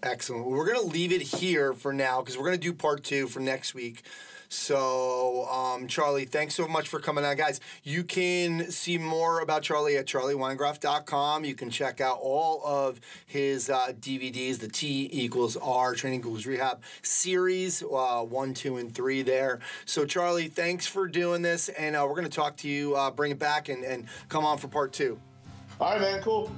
Speaker 2: Excellent. Well, we're going to leave it here for now because we're going to do part 2 for next week. So, Charlie, thanks so much for coming on. Guys, you can see more about Charlie at charlieweingroff.com. You can check out all of his DVDs, the T=R, Training Equals Rehab series, 1, 2, and 3 there. So, Charlie, thanks for doing this, and we're going to talk to you, bring it back, and come on for part 2.
Speaker 8: All right, man, cool.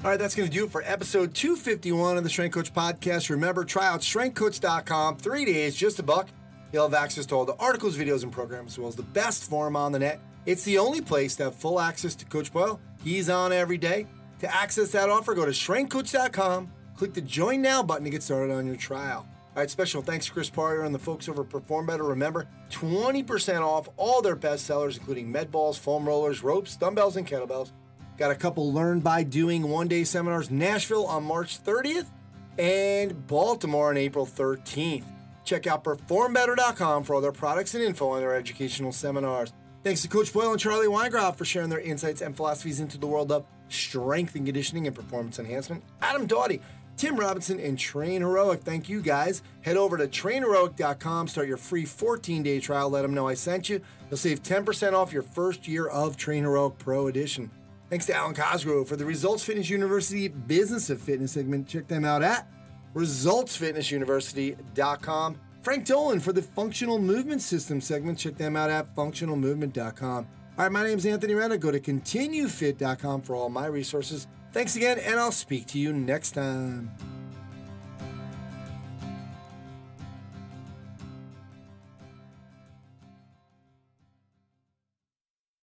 Speaker 2: All right, that's going to do it for episode 251 of the Strength Coach Podcast. Remember, try out strengthcoach.com, 3 days, just $1. You'll have access to all the articles, videos, and programs, as well as the best forum on the net. It's the only place to have full access to Coach Boyle. He's on every day. To access that offer, go to strengthcoach.com, click the Join Now button to get started on your trial. All right, special thanks to Chris Poirier and the folks over at Perform Better. Remember, 20% off all their best sellers, including med balls, foam rollers, ropes, dumbbells, and kettlebells. Got a couple Learn by Doing one-day seminars, Nashville on March 30th and Baltimore on April 13th. Check out performbetter.com for all their products and info on their educational seminars. Thanks to Coach Boyle and Charlie Weingroff for sharing their insights and philosophies into the world of strength and conditioning and performance enhancement. Adam Doughty, Tim Robinson, and Train Heroic. Thank you, guys. Head over to trainheroic.com, start your free 14-day trial. Let them know I sent you. You'll save 10% off your first year of Train Heroic Pro Edition. Thanks to Alan Cosgrove for the Results Fitness University Business of Fitness segment. Check them out at resultsfitnessuniversity.com. Frank Dolan for the Functional Movement System segment. Check them out at functionalmovement.com. All right, my name is Anthony Renda. Go to continuefit.com for all my resources. Thanks again, and I'll speak to you next time.